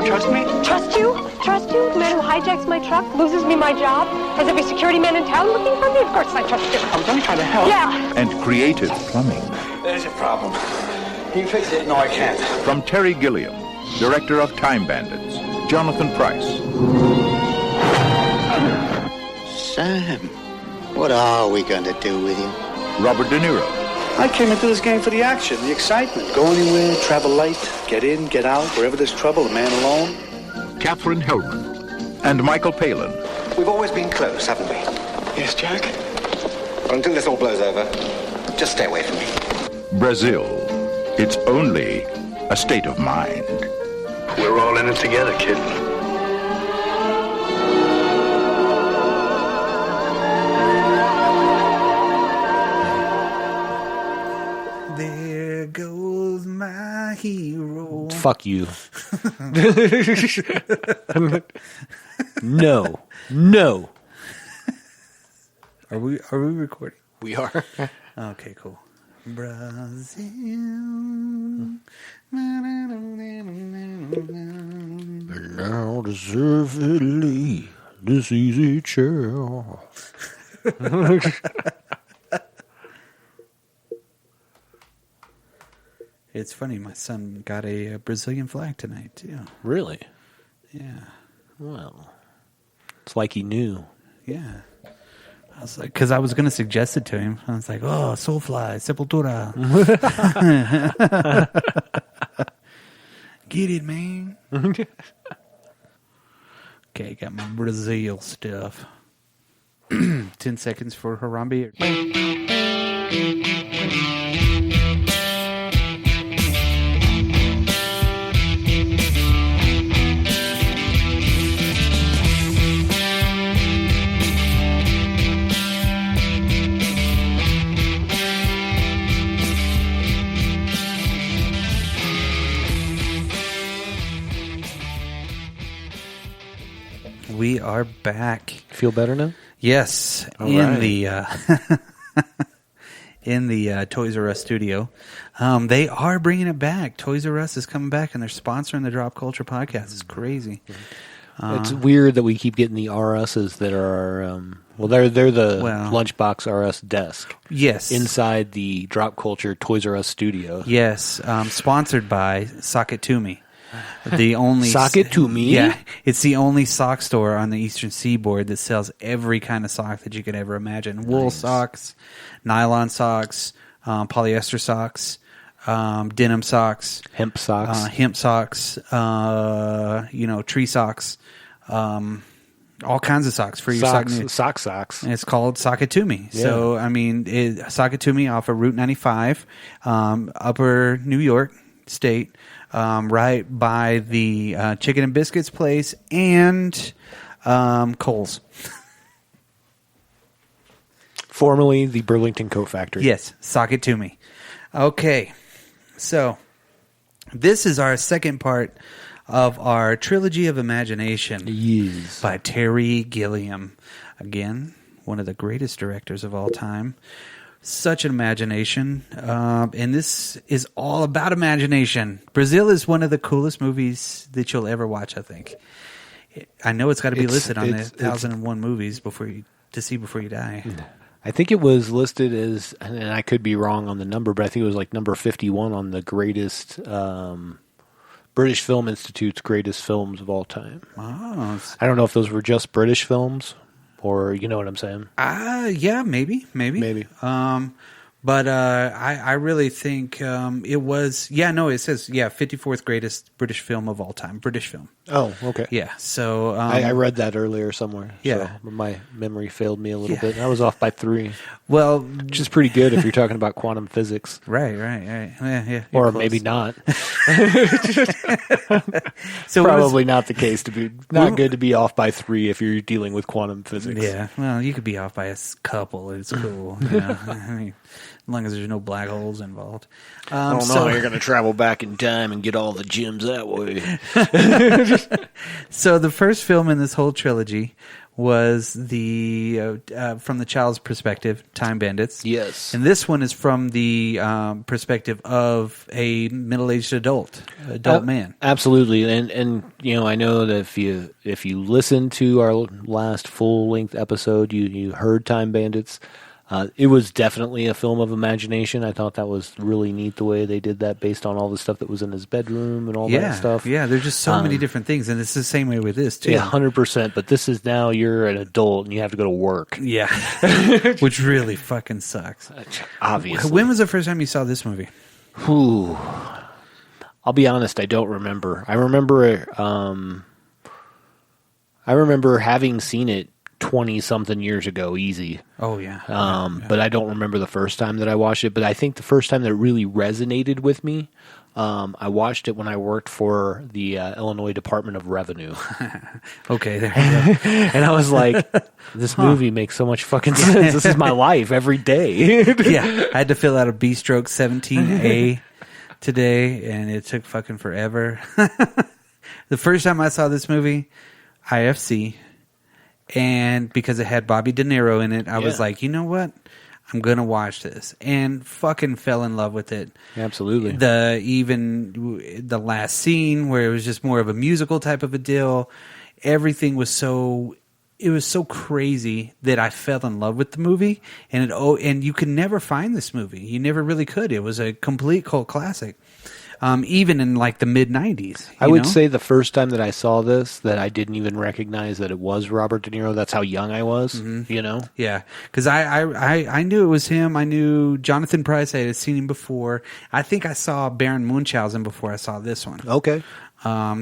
don't trust me? Trust you? Trust you? The man who hijacks my truck, loses me my job, has every security man in town looking for me? Of course I trust you. I was only trying to help. Yeah. And creative plumbing. There's your problem. Can you fix it? No, I can't. From Terry Gilliam, director of Time Bandits, Jonathan Pryce. Sam, what are we going to do with you? Robert De Niro. I came into this game for the action, the excitement. Go anywhere, travel light, get in, get out, wherever there's trouble, a man alone. Katherine Hellman. And Michael Palin. We've always been close, haven't we? Yes, Jack? Well, until this all blows over, just stay away from me. Brazil. It's only a state of mind. We're all in it together, kid. There goes my hero. Fuck you. No. Are we recording? We are. Okay, cool. Brazil. And now deservedly this easy chair. It's funny, my son got a Brazilian flag tonight, too. Really? Yeah. Well, it's like he knew. Yeah. I was like, because I was going to suggest it to him. I was like, oh, Soulfly, Sepultura. Get it, man. Okay, got my Brazil stuff. 10 seconds for Harambe. We are back. Feel better now? Yes, All in right. the Toys R Us studio. They are bringing it back. Toys R Us is coming back, and they're sponsoring the Drop Culture podcast. It's crazy. It's weird that we keep getting the RSs that are they're the Lunchbox RS desk. Yes, inside the Drop Culture Toys R Us studio. Yes, sponsored by Sock It To Me. The only Sock It To Me? Yeah, it's the only sock store on the Eastern Seaboard that sells every kind of sock that you could ever imagine. Wool socks, nylon socks, polyester socks, denim socks, hemp socks, tree socks, all kinds of socks for your socks. And it's called Sock It To Me. Yeah. So, I mean, Sock It To Me off of Route 95, Upper New York State. Right by the Chicken and Biscuits place and Kohl's. Formerly the Burlington Coat Factory. Yes, Sock It To Me. Okay, so this is our second part of our Trilogy of Imagination by Terry Gilliam. Again, one of the greatest directors of all time. Such an imagination, and this is all about imagination. Brazil is one of the coolest movies that you'll ever watch, I think. I know it's got to be listed on the 1001 movies before you die. I think it was listed as, and I could be wrong on the number, but I think it was like number 51 on the greatest British Film Institute's greatest films of all time. Oh. I don't know if those were just British films. Or you know what I'm saying? Yeah, maybe. But I really think it was. Yeah, no, it says 54th greatest British film of all time. British film. Oh, okay. Yeah. So I read that earlier somewhere. Yeah, so my memory failed me a little bit. I was off by 3. Well, which is pretty good if you're talking about quantum physics. Right. Yeah. Or maybe not. So probably not the case to be good to be off by 3 if you're dealing with quantum physics. Yeah. Well, you could be off by a couple. It's cool. You know? I mean, as long as there's no black holes involved. You're going to travel back in time and get all the gems that way. So the first film in this whole trilogy was the from the child's perspective, Time Bandits. Yes. And this one is from the perspective of a middle-aged adult man. Absolutely. And I know that if you listen to our last full-length episode, you heard Time Bandits. It was definitely a film of imagination. I thought that was really neat the way they did that based on all the stuff that was in his bedroom and all that stuff. Yeah, there's just so many different things, and it's the same way with this, too. Yeah, 100%. But this is now you're an adult and you have to go to work. Yeah, which really fucking sucks. Obviously. When was the first time you saw this movie? Whew. I'll be honest, I don't remember. I remember having seen it 20-something years ago, easy. Oh, yeah. But I don't remember the first time that I watched it. But I think the first time that it really resonated with me, I watched it when I worked for the Illinois Department of Revenue. Okay, there you go. And I was like, this movie makes so much fucking sense. This is my life every day. Yeah, I had to fill out a B-stroke 17A today, and it took fucking forever. The first time I saw this movie, IFC, and because it had Bobby De Niro in it, I was like, you know what? I'm going to watch this. And fucking fell in love with it. Absolutely. The last scene where it was just more of a musical type of a deal, everything was so crazy that I fell in love with the movie. And you could never find this movie. You never really could. It was a complete cult classic. Even in like the mid-90s. I would say the first time that I saw this, that I didn't even recognize that it was Robert De Niro. That's how young I was, Yeah, because I knew it was him. I knew Jonathan Pryce. I had seen him before. I think I saw Baron Munchausen before I saw this one. Okay.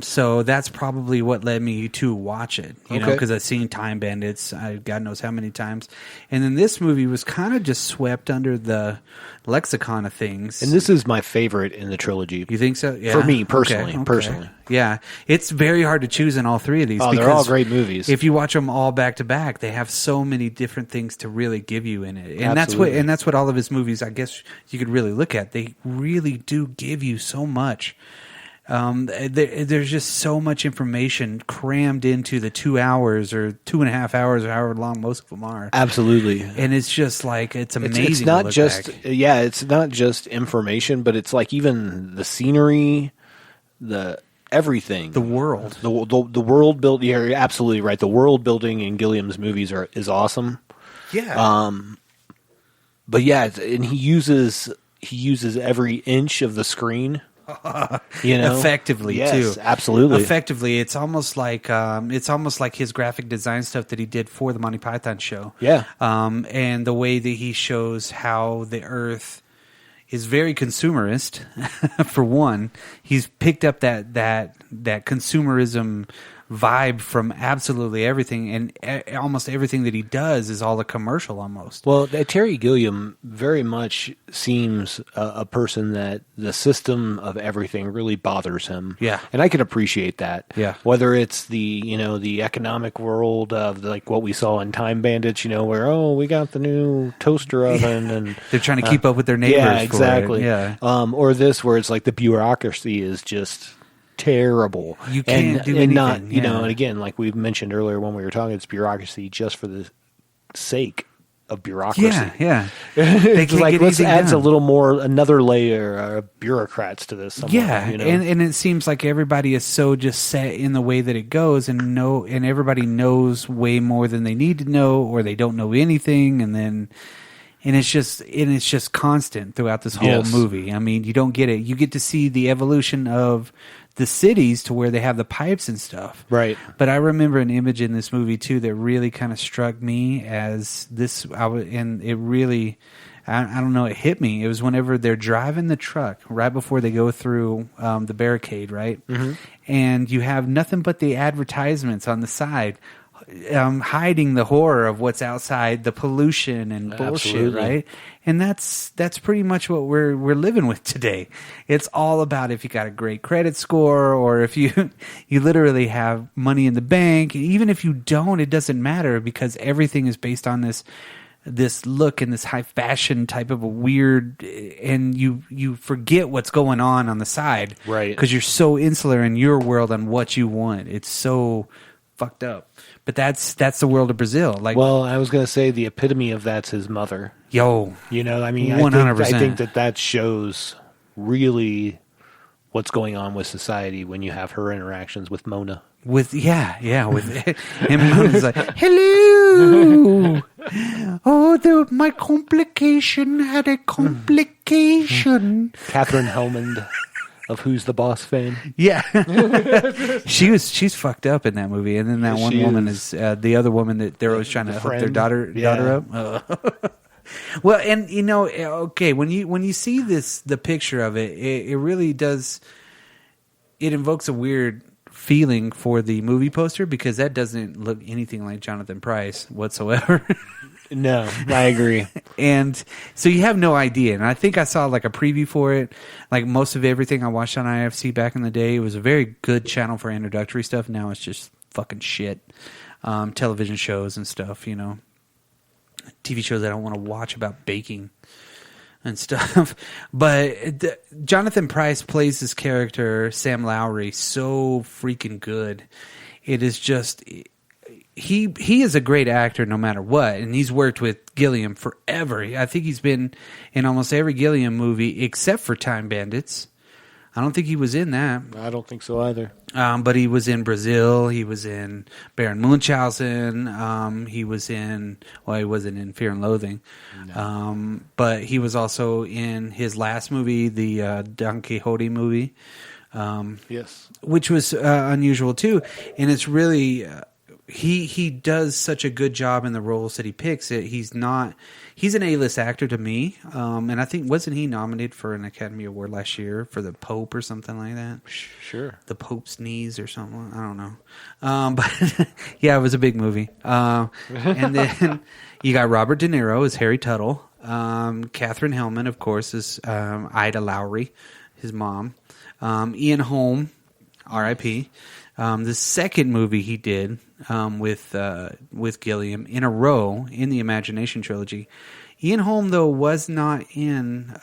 So that's probably what led me to watch it, because I've seen Time Bandits, God knows how many times. And then this movie was kind of just swept under the lexicon of things. And this is my favorite in the trilogy. You think so? Yeah. For me, personally. Okay. Personally. Yeah. It's very hard to choose in all three of these. Oh, they're all great movies. If you watch them all back to back, they have so many different things to really give you in it. And that's what all of his movies, I guess you could really look at. They really do give you so much. There's just so much information crammed into the 2 hours or 2.5 hours or however long most of them are. Absolutely. And it's just like, it's amazing. It's not to look just, back. it's not just information, but it's like even the scenery, everything. The world. The world build. Yeah, you're absolutely right. The world building in Gilliam's movies is awesome. Yeah. But yeah, and he uses every inch of the screen. Effectively, yes, too. Absolutely. Effectively, it's almost like his graphic design stuff that he did for the Monty Python show. Yeah. And the way that he shows how the Earth is very consumerist. For one, he's picked up that consumerism vibe from absolutely everything, and almost everything that he does is all a commercial almost. Well, Terry Gilliam very much seems a person that the system of everything really bothers him. Yeah. And I can appreciate that. Yeah. Whether it's the economic world of like what we saw in Time Bandits, where, we got the new toaster oven and they're trying to keep up with their neighbors. Yeah, exactly. Yeah. Or this where it's like the bureaucracy is just terrible. You can't do anything. Not, and again, like we mentioned earlier when we were talking, it's bureaucracy just for the sake of bureaucracy. Yeah. It's like, let's add another layer of bureaucrats to this. Yeah, and it seems like everybody is so just set in the way that it goes, and everybody knows way more than they need to know, or they don't know anything, and it's just constant throughout this whole movie. I mean, you don't get it. You get to see the evolution of the cities to where they have the pipes and stuff. Right. But I remember an image in this movie too that really kind of struck me as this. And it really, I don't know, it hit me. It was whenever they're driving the truck right before they go through the barricade, right? Mm-hmm. And you have nothing but the advertisements on the side. Hiding the horror of what's outside, the pollution and bullshit, Absolutely. Right? And that's pretty much what we're living with today. It's all about if you got a great credit score, or if you literally have money in the bank. Even if you don't, it doesn't matter, because everything is based on this look and this high fashion type of a weird, and you forget what's going on the side, right? Because you're so insular in your world on what you want. It's so fucked up. But that's the world of Brazil. Like, well, I was going to say the epitome of that's his mother. Yo, You know, I mean, 100%. I think that shows really what's going on with society when you have her interactions with Mona. with and Mona's like, hello. Oh, my complication had a complication. Catherine Helmond of Who's the Boss fame. Yeah, she's fucked up in that movie, and then that one woman is the other woman that they're always trying to hook their daughter up. Well, and okay, when you see the picture of it, it really does. It invokes a weird feeling for the movie poster because that doesn't look anything like Jonathan Pryce whatsoever. No, I agree. And so you have no idea. And I think I saw like a preview for it. Like most of everything I watched on IFC back in the day, it was a very good channel for introductory stuff. Now it's just fucking shit. Television shows and stuff, TV shows I don't want to watch about baking and stuff. But Jonathan Pryce plays this character, Sam Lowry, so freaking good. It is just... He is a great actor no matter what, and he's worked with Gilliam forever. I think he's been in almost every Gilliam movie except for Time Bandits. I don't think he was in that. I don't think so either. But he was in Brazil. He was in Baron Munchausen. He was in... Well, he wasn't in Fear and Loathing. No. But he was also in his last movie, the Don Quixote movie. Yes. Which was unusual, too. And it's really... He does such a good job in the roles that he picks. He's an A-list actor to me, and I think wasn't he nominated for an Academy Award last year for the Pope or something like that? Sure, the Pope's Knees or something. I don't know, but yeah, it was a big movie. And then you got Robert De Niro as Harry Tuttle. Catherine Hellman, of course, is Ida Lowry, his mom. Ian Holm, R.I.P. The second movie he did with Gilliam in a row in the Imagination trilogy. Ian Holm, though, was not in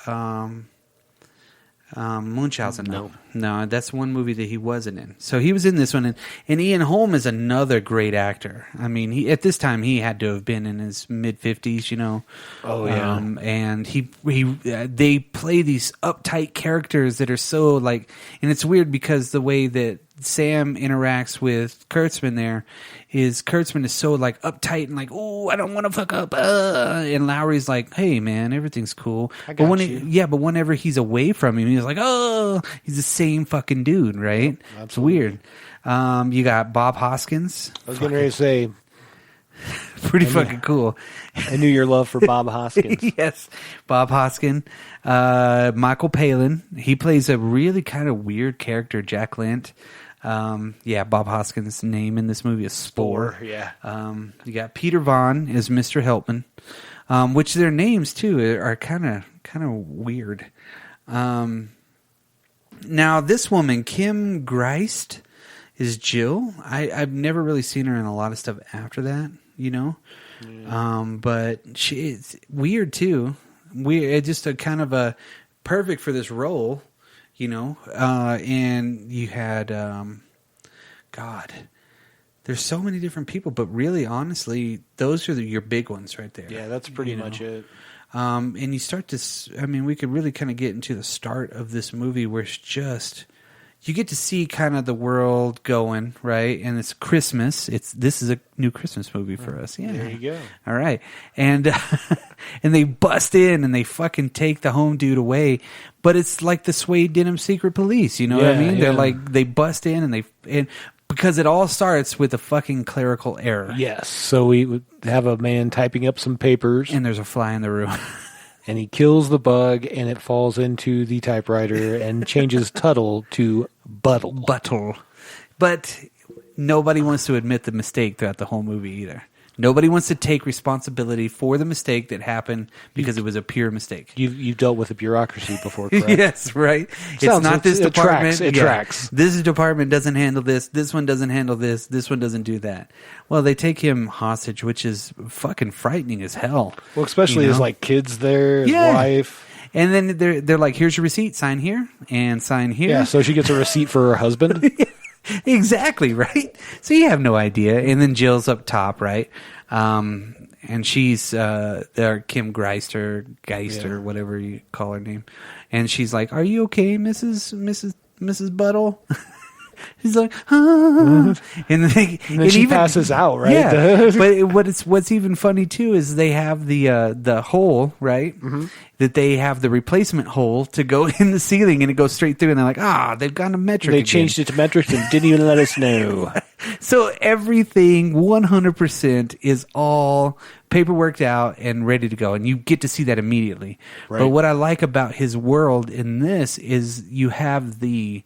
Munchausen. No, that's one movie that he wasn't in. So he was in this one, and Ian Holm is another great actor. I mean, at this time he had to have been in his mid-50s, Oh yeah, and they play these uptight characters that are so like, and it's weird because the way that Sam interacts with Kurtzman there is Kurtzman is so like uptight and like, oh, I don't want to fuck up, and Lowry's like, hey man, everything's cool. But whenever he's away from him, he's like, oh, he's the same fucking dude, right? Yep, it's weird. You got Bob Hoskins. I was going to say, pretty fucking cool. I knew your love for Bob Hoskins. Yes, Bob Hoskin. Michael Palin. He plays a really kind of weird character, Jack Lint. Bob Hoskins' name in this movie is Spore. Yeah. You got Peter Vaughn as Mr. Helpman, which their names too are kind of weird. Now this woman, Kim Greist, is Jill. I've never really seen her in a lot of stuff after that, Yeah. But she's weird too. Weird, just a kind of a perfect for this role. And you had, God, there's so many different people, but really, honestly, those are your big ones right there. Yeah, that's pretty much it. And you start to, we could really kind of get into the start of this movie where it's just, you get to see kind of the world going, right? And it's Christmas. This is a new Christmas movie for us. Yeah. There you go. All right. And and they bust in and they fucking take the home dude away. But it's like the Suede Denim Secret Police, you know what I mean? They're like, they bust in and because it all starts with a fucking clerical error. Yes. So we would have a man typing up some papers. And there's a fly in the room. And he kills the bug, and it falls into the typewriter and changes Tuttle to Buttle. But nobody wants to admit the mistake throughout the whole movie either. Nobody wants to take responsibility for the mistake that happened because it was a pure mistake. You've dealt with the bureaucracy before, correct? Yes, right. It's not this department. It tracks. This department doesn't handle this. This one doesn't handle this. This one doesn't do that. Well, they take him hostage, which is fucking frightening as hell. Well, especially his like kids there, his wife. And then they're like, here's your receipt. Sign here and sign here. Yeah, so she gets a receipt for her husband. Exactly, right? So you have no idea. And then Jill's up top, right? And she's there, Kim Geister, whatever you call her name. And she's like, "Are you okay, Mrs. Buttle?" He's like, ah. and then she passes out, right? Yeah. But what's even funny too is they have the hole, right? Mm-hmm. That they have the replacement hole to go in the ceiling, and it goes straight through. And they're like, they've gone to metric. They changed it to metric and didn't even let us know. So everything 100% is all paperworked out and ready to go, and you get to see that immediately. Right. But what I like about his world in this is you have the,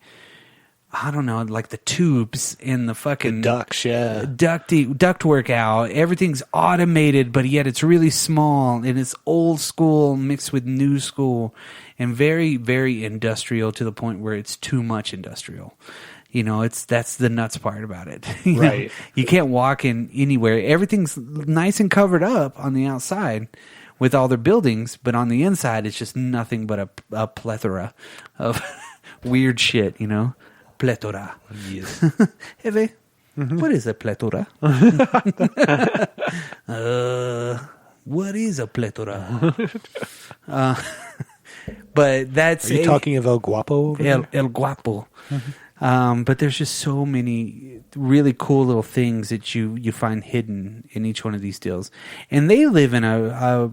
I don't know, like the tubes and the fucking ducts, duct work out. Everything's automated, but yet it's really small, and it's old school mixed with new school, and very, very industrial to the point where it's too much industrial. That's the nuts part about it. Right. You can't walk in anywhere. Everything's nice and covered up on the outside with all their buildings, but on the inside, it's just nothing but a plethora of weird shit, Plethora. Yes. Eve, what is a plethora? What is a plethora? But that's... Are you talking of El Guapo over there? El Guapo. But there's just so many really cool little things that you find hidden in each one of these deals. And they live in a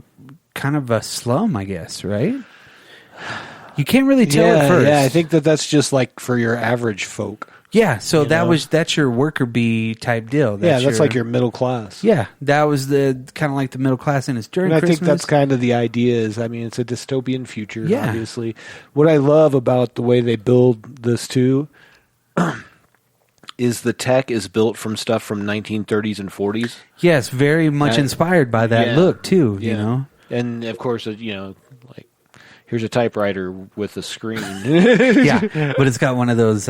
kind of a slum, I guess, right? You can't really tell at first. Yeah, I think that's just like for your average folk. Yeah, so that's your worker bee type deal. That's like your middle class. Yeah, that was the kind of like the middle class, and it's during and Christmas. I think that's kind of the idea is, it's a dystopian future, obviously. What I love about the way they build this too is the tech is built from stuff from 1930s and 40s. Yes, very much inspired by that look too, And of course, like here's a typewriter with a screen. Yeah, but it's got one of those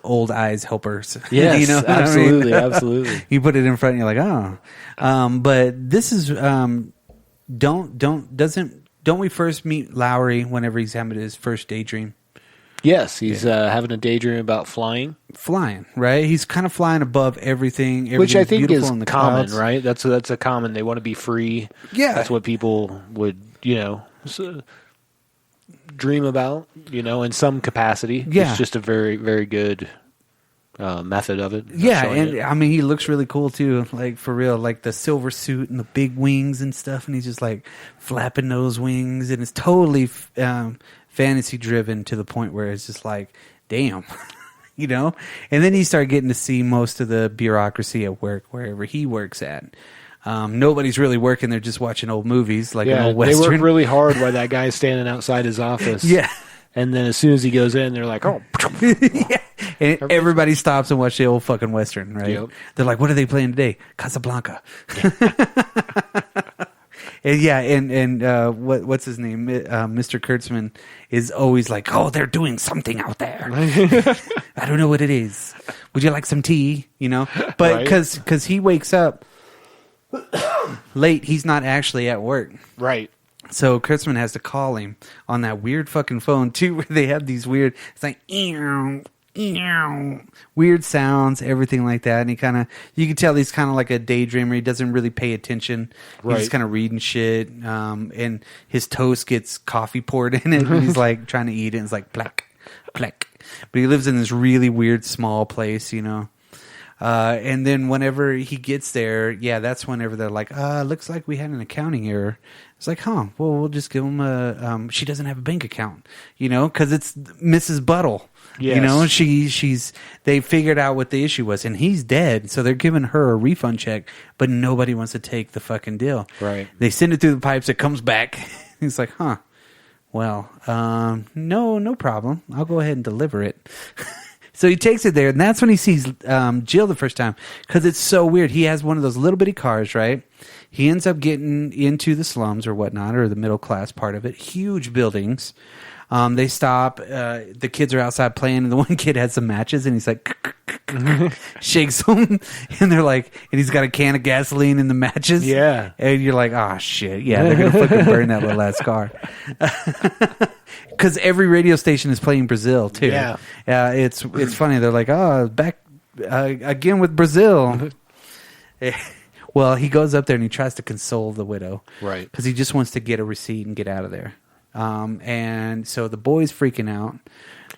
old eyes helpers. Yes, absolutely, I mean? Absolutely. You put it in front, and you're like, but this is don't we first meet Lowry whenever he's having his first daydream? Yes, he's having a daydream about flying. Flying, right? He's kind of flying above everything, which I think is in the common, clouds. right? That's a common. They want to be free. Yeah, that's what people would, dream about, in some capacity. Yeah, it's just a very, very good method of it. Yeah, and he looks really cool too. Like for real, like the silver suit and the big wings and stuff, and he's just like flapping those wings, and it's totally fantasy driven to the point where it's just like, damn, And then you start getting to see most of the bureaucracy at work wherever he works at. Nobody's really working; they're just watching old movies, like an old Western. They work really hard while that guy's standing outside his office. Yeah. And then as soon as he goes in, they're like, oh. Yeah. And everybody stops and watch the old fucking Western, right? Yep. They're like, what are they playing today? Casablanca. And what's his name? Mr. Kurtzman is always like, oh, they're doing something out there. I don't know what it is. Would you like some tea? But because he wakes up late, he's not actually at work. Right. So Kurtzman has to call him on that weird fucking phone too, where they have these weird, it's like, weird sounds, everything like that. And he kind of, you can tell he's kind of like a daydreamer. He doesn't really pay attention. He's just kind of reading shit. And his toast gets coffee poured in it. And he's like trying to eat it. And it's like, plack, plack. But he lives in this really weird small place, and then whenever he gets there, that's whenever they're like, looks like we had an accounting error. It's like, well, we'll just give him she doesn't have a bank account, because it's Mrs. Buttle. Yes. They figured out what the issue was, and he's dead, so they're giving her a refund check, but nobody wants to take the fucking deal. Right. They send it through the pipes, it comes back. He's like, well, no problem. I'll go ahead and deliver it. So he takes it there, and that's when he sees Jill the first time, because it's so weird. He has one of those little bitty cars, right? He ends up getting into the slums or whatnot, or the middle class part of it. Huge buildings. They stop. The kids are outside playing, and the one kid has some matches, and he's like, shakes them, and they're like, and he's got a can of gasoline in the matches. Yeah. And you're like, oh, shit. Yeah, they're going to fucking burn that little ass car. because every radio station is playing Brazil too. Yeah. It's funny. They're like, oh, back again with Brazil. Well, he goes up there and he tries to console the widow, right? Because he just wants to get a receipt and get out of there. And so the boy's freaking out.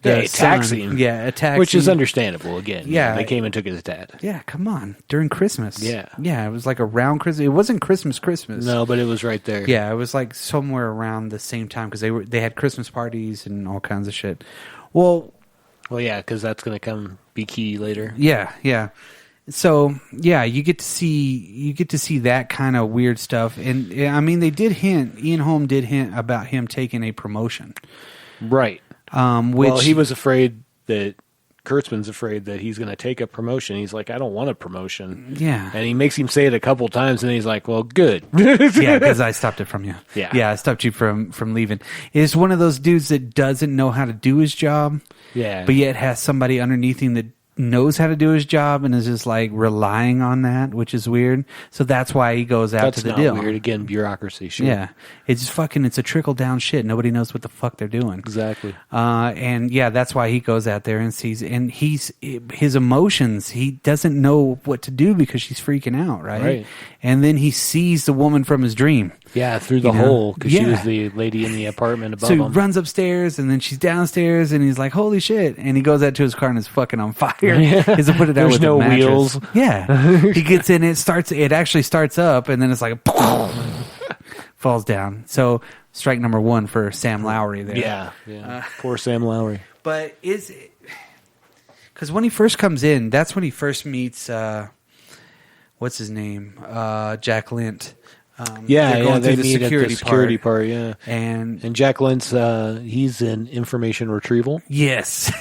They taxi him. Yeah, a taxi. Which is understandable, again. Yeah. They came and took his dad. Yeah, come on. During Christmas. Yeah. Yeah, it was like around Christmas. It wasn't Christmas. No, but it was right there. Yeah, it was like somewhere around the same time because they had Christmas parties and all kinds of shit. Well, yeah, because that's going to be key later. Yeah. So, yeah, you get to see that kind of weird stuff. And, I mean, Ian Holm did hint about him taking a promotion. Right. Which he was afraid that Kurtzman's afraid that he's going to take a promotion. He's like, I don't want a promotion. Yeah. And he makes him say it a couple times, and he's like, well, good. Yeah, because I stopped it from you. Yeah. I stopped you from leaving. It's one of those dudes that doesn't know how to do his job. Yeah. But yet has somebody underneath him that knows how to do his job and is just like relying on that, which is weird. So that's why he goes out to the deal. That's not weird. Again, bureaucracy shit. Yeah. It's just it's a trickle down shit. Nobody knows what the fuck they're doing. Exactly. And yeah, that's why he goes out there and sees, and his emotions, he doesn't know what to do because she's freaking out, right? And then he sees the woman from his dream. Yeah, through the hole, because she was the lady in the apartment above him. So he runs upstairs, and then she's downstairs, and he's like, holy shit. And he goes out to his car, and it's fucking on fire. Yeah. He has to put it out There's with no a mattress. wheels. Yeah. He gets in, it actually starts up, and then it's like, falls down. So strike number one for Sam Lowry there. Yeah. Poor Sam Lowry. But because when he first comes in, that's when he first meets, what's his name? Jack Lint. They meet at the security part. Yeah, and Jack Lint's he's in information retrieval. Yes,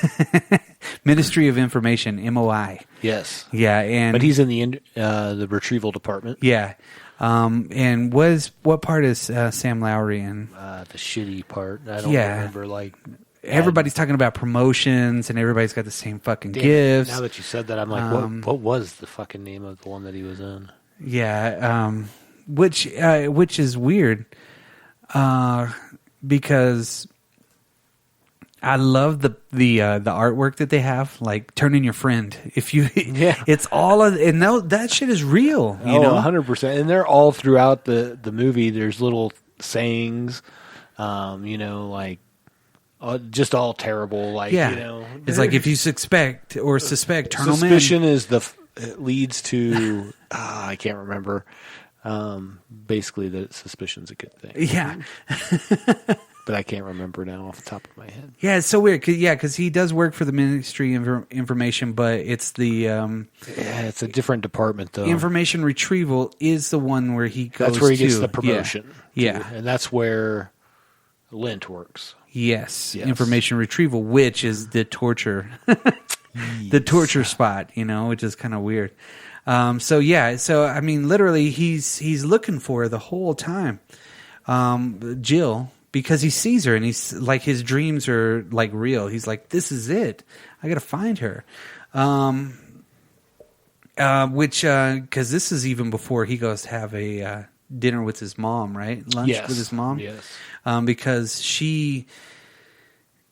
Ministry of Information, MOI. Yes, yeah, but he's in the retrieval department. Yeah, and what part is Sam Lowry in? The shitty part. I don't remember. Like everybody's talking about promotions, and everybody's got the same fucking gifts. Now that you said that, I'm like, what was the fucking name of the one that he was in? Yeah. Which is weird, because I love the artwork that they have, like Turn In Your Friend. It's all and that shit is real. You know, 100%. And they're all throughout the movie. There's little sayings, like just all terrible. Like it's like if you suspect, turn them in. Suspicion is leads to I can't remember. Basically, that suspicion's a good thing. Yeah. But I can't remember now off the top of my head. Yeah, it's so weird. Because he does work for the Ministry of Information, but it's the... it's a different department, though. Information retrieval is the one where he goes to. That's where he gets the promotion. Yeah. And that's where Lint works. Yes. Information retrieval, which is the torture. The torture spot, which is kind of weird. So I mean, literally, he's looking for her the whole time, Jill, because he sees her and he's like, his dreams are like real. He's like, this is it. I got to find her. Because this is even before he goes to have a dinner with his mom, right? Lunch with his mom. Yes. Because she.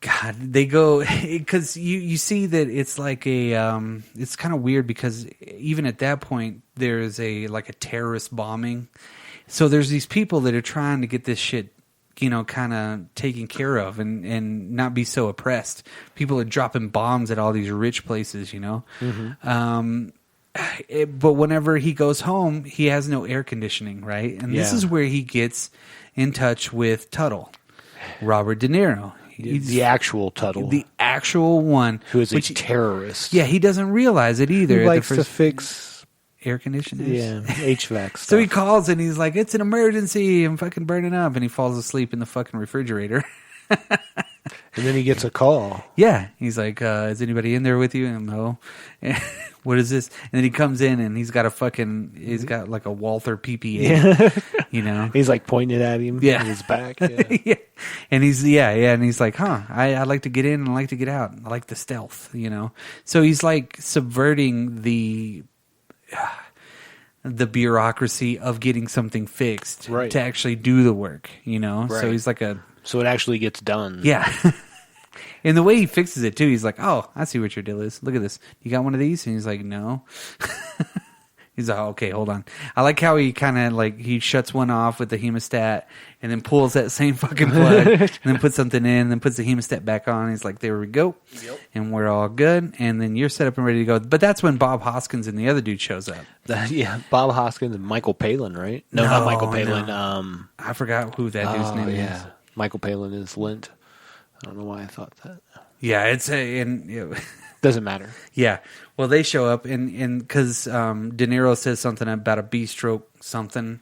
God, they go because you see that it's like it's kind of weird because even at that point there's a terrorist bombing, so there's these people that are trying to get this shit, kind of taken care of and not be so oppressed. People are dropping bombs at all these rich places, Mm-hmm. But whenever he goes home, he has no air conditioning, right? And this is where he gets in touch with Tuttle, Robert De Niro. The actual Tuttle. The actual one. Who is a terrorist. Yeah, he doesn't realize it either. He likes to fix air conditioners. Yeah, HVAC stuff. So he calls and he's like, it's an emergency. I'm fucking burning up. And he falls asleep in the fucking refrigerator. And then he gets a call. Yeah. He's like, is anybody in there with you? And no. What is this? And then he comes in and he's got like a Walther PPA, He's like pointing it at him in his back. Yeah. Yeah. And he's like, I like to get in and I like to get out. I like the stealth, So he's like subverting the bureaucracy of getting something fixed to actually do the work, Right. So he's like So it actually gets done. Yeah. And the way he fixes it, too, he's like, oh, I see what your deal is. Look at this. You got one of these? And he's like, no. He's like, oh, okay, hold on. I like how he kind of like, he shuts one off with the hemostat and then pulls that same fucking plug and then puts something in and then puts the hemostat back on. He's like, there we go. Yep. And we're all good. And then you're set up and ready to go. But that's when Bob Hoskins and the other dude shows up. Bob Hoskins and Michael Palin, right? No, not Michael Palin. No. I forgot who that dude's name is. Michael Palin is Lint. I don't know why I thought that. Yeah, Doesn't matter. Yeah. Well, they show up and because De Niro says something about a B-stroke something,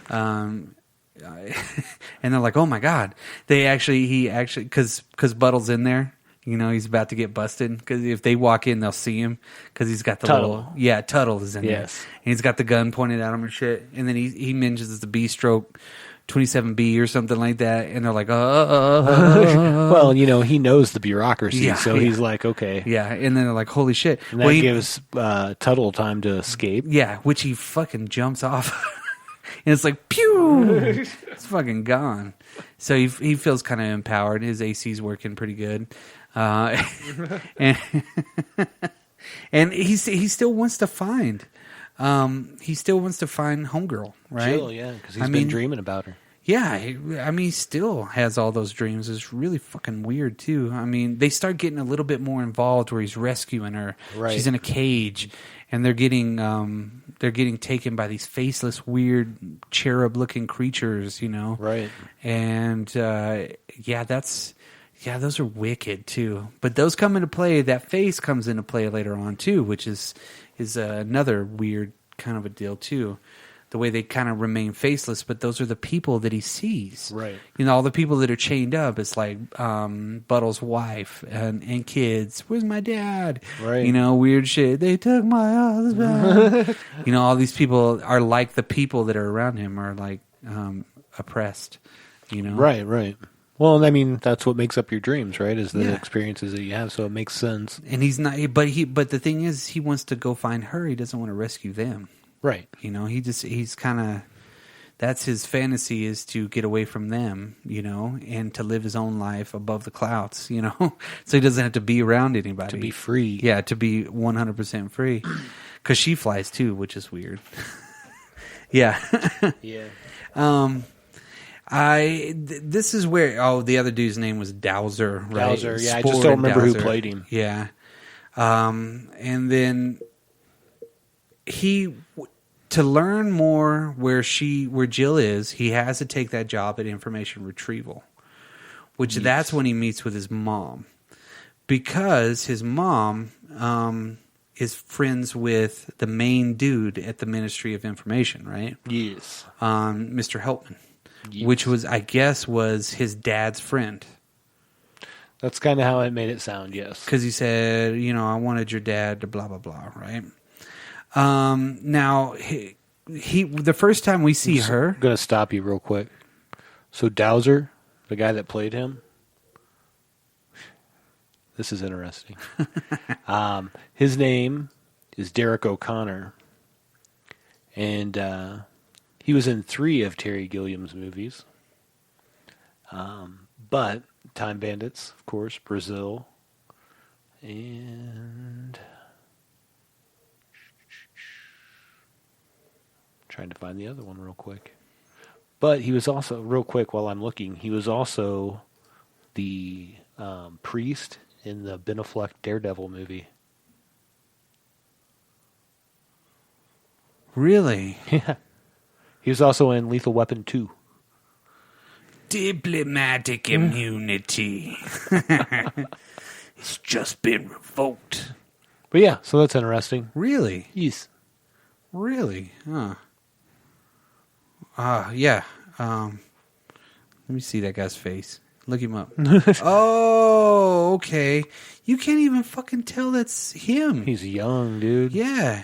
and they're like, "Oh my god!" He actually because Buttle's in there. You know, he's about to get busted because if they walk in, they'll see him because he's got the Tuttle. Tuttle is in there, and he's got the gun pointed at him and shit. And then he mentions the B-stroke 27B or something like that, and they're like, well, you know, he knows the bureaucracy, so he's like, okay. Yeah, and then they're like, holy shit. And that gives Tuttle time to escape. Yeah, which he fucking jumps off. And it's like, pew! It's fucking gone. So he feels kind of empowered. His AC's working pretty good. And he still wants to find... he still wants to find Homegirl, right? Jill, yeah, because he's been dreaming about her. Yeah, he still has all those dreams. It's really fucking weird, too. I mean, they start getting a little bit more involved where he's rescuing her. Right. She's in a cage, and they're getting taken by these faceless, weird, cherub-looking creatures, you know? Right. And, those are wicked, too. But those come into play. That face comes into play later on, too, which is another weird kind of a deal too. The way they kind of remain faceless, but those are the people that he sees. Right. You know, all the people that are chained up. It's like Buttle's wife and kids. Where's my dad? Right. You know, weird shit. They took my husband. You know, all these people are like the people that are around him are like oppressed. You know. Right. Right. Well, I mean, that's what makes up your dreams, right? Is the experiences that you have, so it makes sense. And he's not, but the thing is, he wants to go find her. He doesn't want to rescue them, right? You know, he's kind of, that's his fantasy is to get away from them, you know, and to live his own life above the clouds, you know, so he doesn't have to be around anybody. To be free, yeah, to be 100% free, because she flies too, which is weird. Yeah, yeah. This is where the other dude's name was Dowser, right? Dowser, yeah. I just don't remember who played him. Yeah, and then to learn more where Jill is, he has to take that job at information retrieval, which that's when he meets with his mom, because his mom is friends with the main dude at the Ministry of Information, right? Yes, Mr. Helpman. Yes. Which was his dad's friend. That's kind of how it made it sound, yes. Because he said, you know, I wanted your dad to blah, blah, blah, right? Now, he the first time we see her... I'm going to stop you real quick. So Dowser, the guy that played him, this is interesting. His name is Derek O'Connor, and... he was in 3 of Terry Gilliam's movies. But Time Bandits, of course, Brazil, and... trying to find the other one real quick. But he was also, real quick while I'm looking, he was also the priest in the Ben Affleck Daredevil movie. Really? Yeah. He was also in Lethal Weapon 2. Diplomatic immunity. It's just been revoked. But yeah, so that's interesting. Really? Yes. Really? Huh. Yeah. Let me see that guy's face. Look him up. Oh, okay. You can't even fucking tell that's him. He's young, dude. Yeah.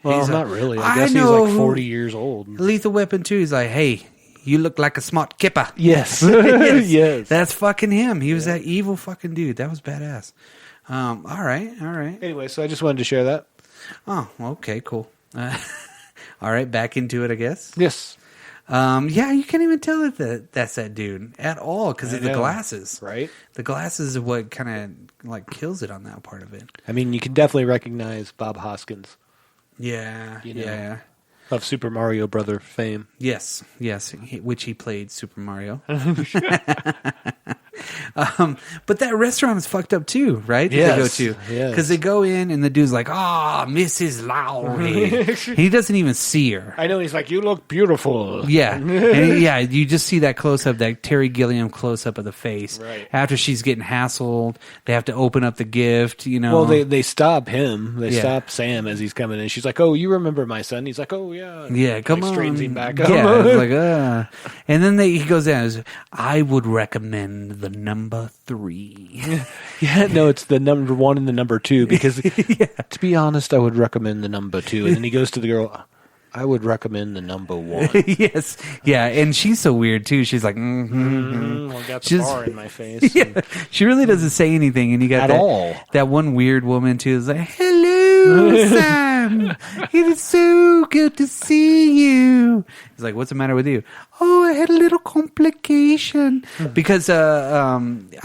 Well, not really. I guess he's like 40 years old. Lethal Weapon 2, he's like, hey, you look like a smart kipper. Yes. Yes. That's fucking him. He was that evil fucking dude. That was badass. All right. Anyway, so I just wanted to share that. Oh, okay, cool. All right, back into it, I guess. Yes. Yeah, you can't even tell that's that dude at all because of the glasses. Right? The glasses is what kind of like kills it on that part of it. I mean, you can definitely recognize Bob Hoskins. Yeah, Yeah. Of Super Mario Brother fame. Yes, which he played Super Mario. But that restaurant is fucked up too, right? Yes, They go to yes. because they go in and the dude's like, Mrs. Lowry. He doesn't even see her. I know. He's like, you look beautiful. Yeah, and you just see that close up, that Terry Gilliam close up of the face. Right. After she's getting hassled, they have to open up the gift. Well, they stop him. They Yeah. stop Sam as he's coming in. She's like, "Oh, you remember my son?" He's like, "Oh, yeah." Yeah, come like, on. Straightens him back up. Yeah, it's like, and then he goes down. He's, I would recommend the number 3. Yeah, no, it's the number 1 and the number 2 because, to be honest, I would recommend the number 2. And then he goes to the girl, I would recommend the number 1. Yes, yeah, and she's so weird too. She's like, I got the She's- bar in my face. Yeah, she really doesn't say anything, and you got At all. that one weird woman too. Is like, hello, Sam. It is so good to see you. He's like, what's the matter with you? Oh, I had a little complication because, I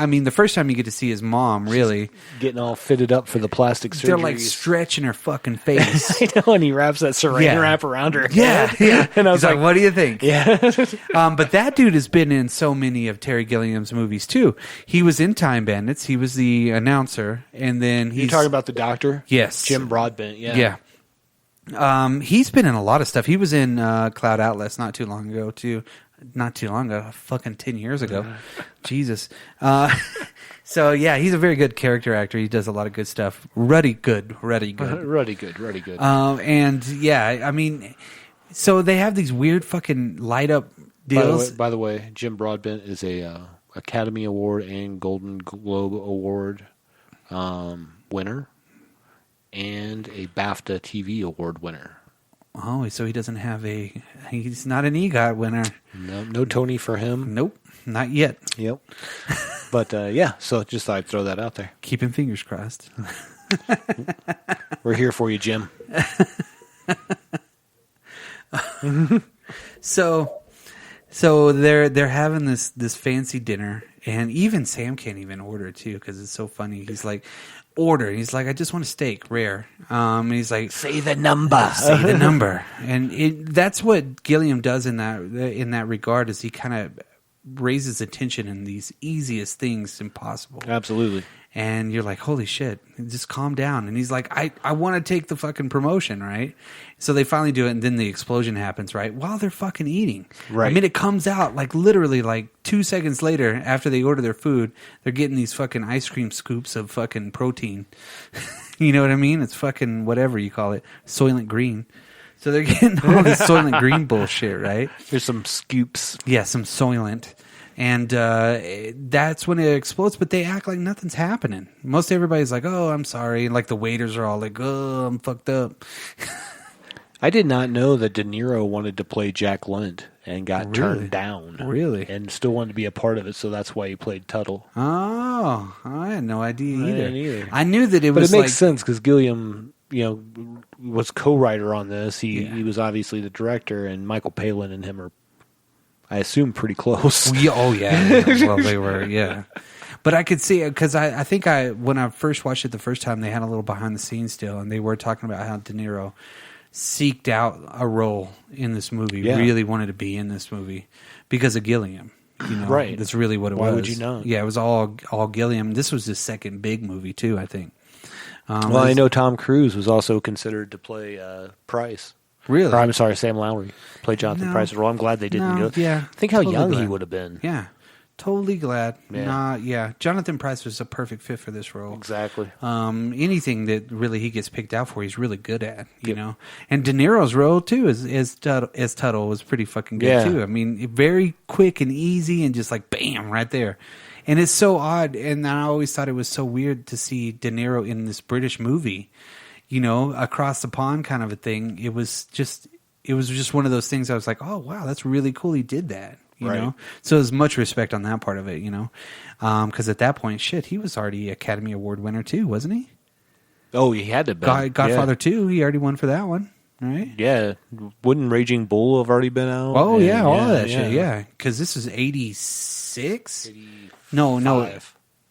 mean, the first time you get to see his mom, really, Getting all fitted up for the plastic surgery. they're like stretching her fucking face. I know, and he wraps that saran wrap around her head. Yeah. And I was He's like, what do you think? Yeah. But that dude has been in so many of Terry Gilliam's movies too. He was in Time Bandits. He was the announcer, and then he's You talking about the doctor? Yes. Jim Broadbent, yeah. Yeah. He's been in a lot of stuff. He was in Cloud Atlas not too long ago, too. Not too long ago, fucking 10 years ago. Jesus. So, yeah, he's a very good character actor. He does a lot of good stuff. Ruddy good. Ruddy good. And, yeah, I mean, so they have these weird fucking light-up deals. By the way, Jim Broadbent is a Academy Award and Golden Globe Award winner and a BAFTA TV Award winner. Oh, so he doesn't have he's not an EGOT winner. No Tony for him. Nope, not yet. Yep. But yeah, so just thought I'd throw that out there. Keeping fingers crossed. We're here for you, Jim. So they're having this fancy dinner, and even Sam can't even order it too because it's so funny. He's like, order. And he's like, I just want a steak, rare. And he's like, Say the number. say the number. And that's what Gilliam does in that regard, is he kind of raises attention in these easiest things impossible. Absolutely. And you're like, holy shit, just calm down. And he's like, I want to take the fucking promotion, right? So they finally do it, and then the explosion happens, right? While they're fucking eating. Right. I mean, it comes out like literally like 2 seconds later after they order their food, they're getting these fucking ice cream scoops of fucking protein. You know what I mean? It's fucking whatever you call it, Soylent Green. So they're getting all this Soylent Green bullshit, right? There's some scoops. Yeah, some Soylent. And that's when it explodes, but they act like nothing's happening. Most everybody's like, oh, I'm sorry. Like the waiters are all like, oh, I'm fucked up. I did not know that De Niro wanted to play Jack Lemmon and got Really? turned down. Really? And still wanted to be a part of it, so that's why he played Tuttle. Oh, I had no idea either. didn't either. I knew that it But was it makes like, sense because Gilliam, was co-writer on this. He was obviously the director, and Michael Palin and him are, I assume, pretty close. Oh, yeah. Well, they were, yeah. But I could see it because I think when I first watched it the first time, they had a little behind the scenes still, and they were talking about how De Niro seeked out a role in this movie, really wanted to be in this movie because of Gilliam. Right. That's really what it Why was. would you not? Yeah, it was all Gilliam. This was his second big movie, too, I think. Well, I know Tom Cruise was also considered to play Price. Really? Or, I'm sorry, Sam Lowry played Jonathan No. Price's role. I'm glad they didn't No, go. yeah, Think how totally young he glad. would have been. Yeah. Totally glad. Yeah. Jonathan Pryce was a perfect fit for this role. Exactly. Anything that really he gets picked out for, he's really good at, you know. And De Niro's role too, as Tuttle, was pretty fucking good too. I mean, very quick and easy, and just like bam, right there. And it's so odd, and I always thought it was so weird to see De Niro in this British movie, across the pond kind of a thing. It was just one of those things. I was like, oh wow, that's really cool. He did that. You know, so there's much respect on that part of it, because at that point, shit, he was already Academy Award winner too, wasn't he? Oh, he had to be. Godfather 2, he already won for that one. right? Yeah. Wouldn't Raging Bull have already been out? Oh, And, yeah, all of that shit, yeah. Because this is 86? No.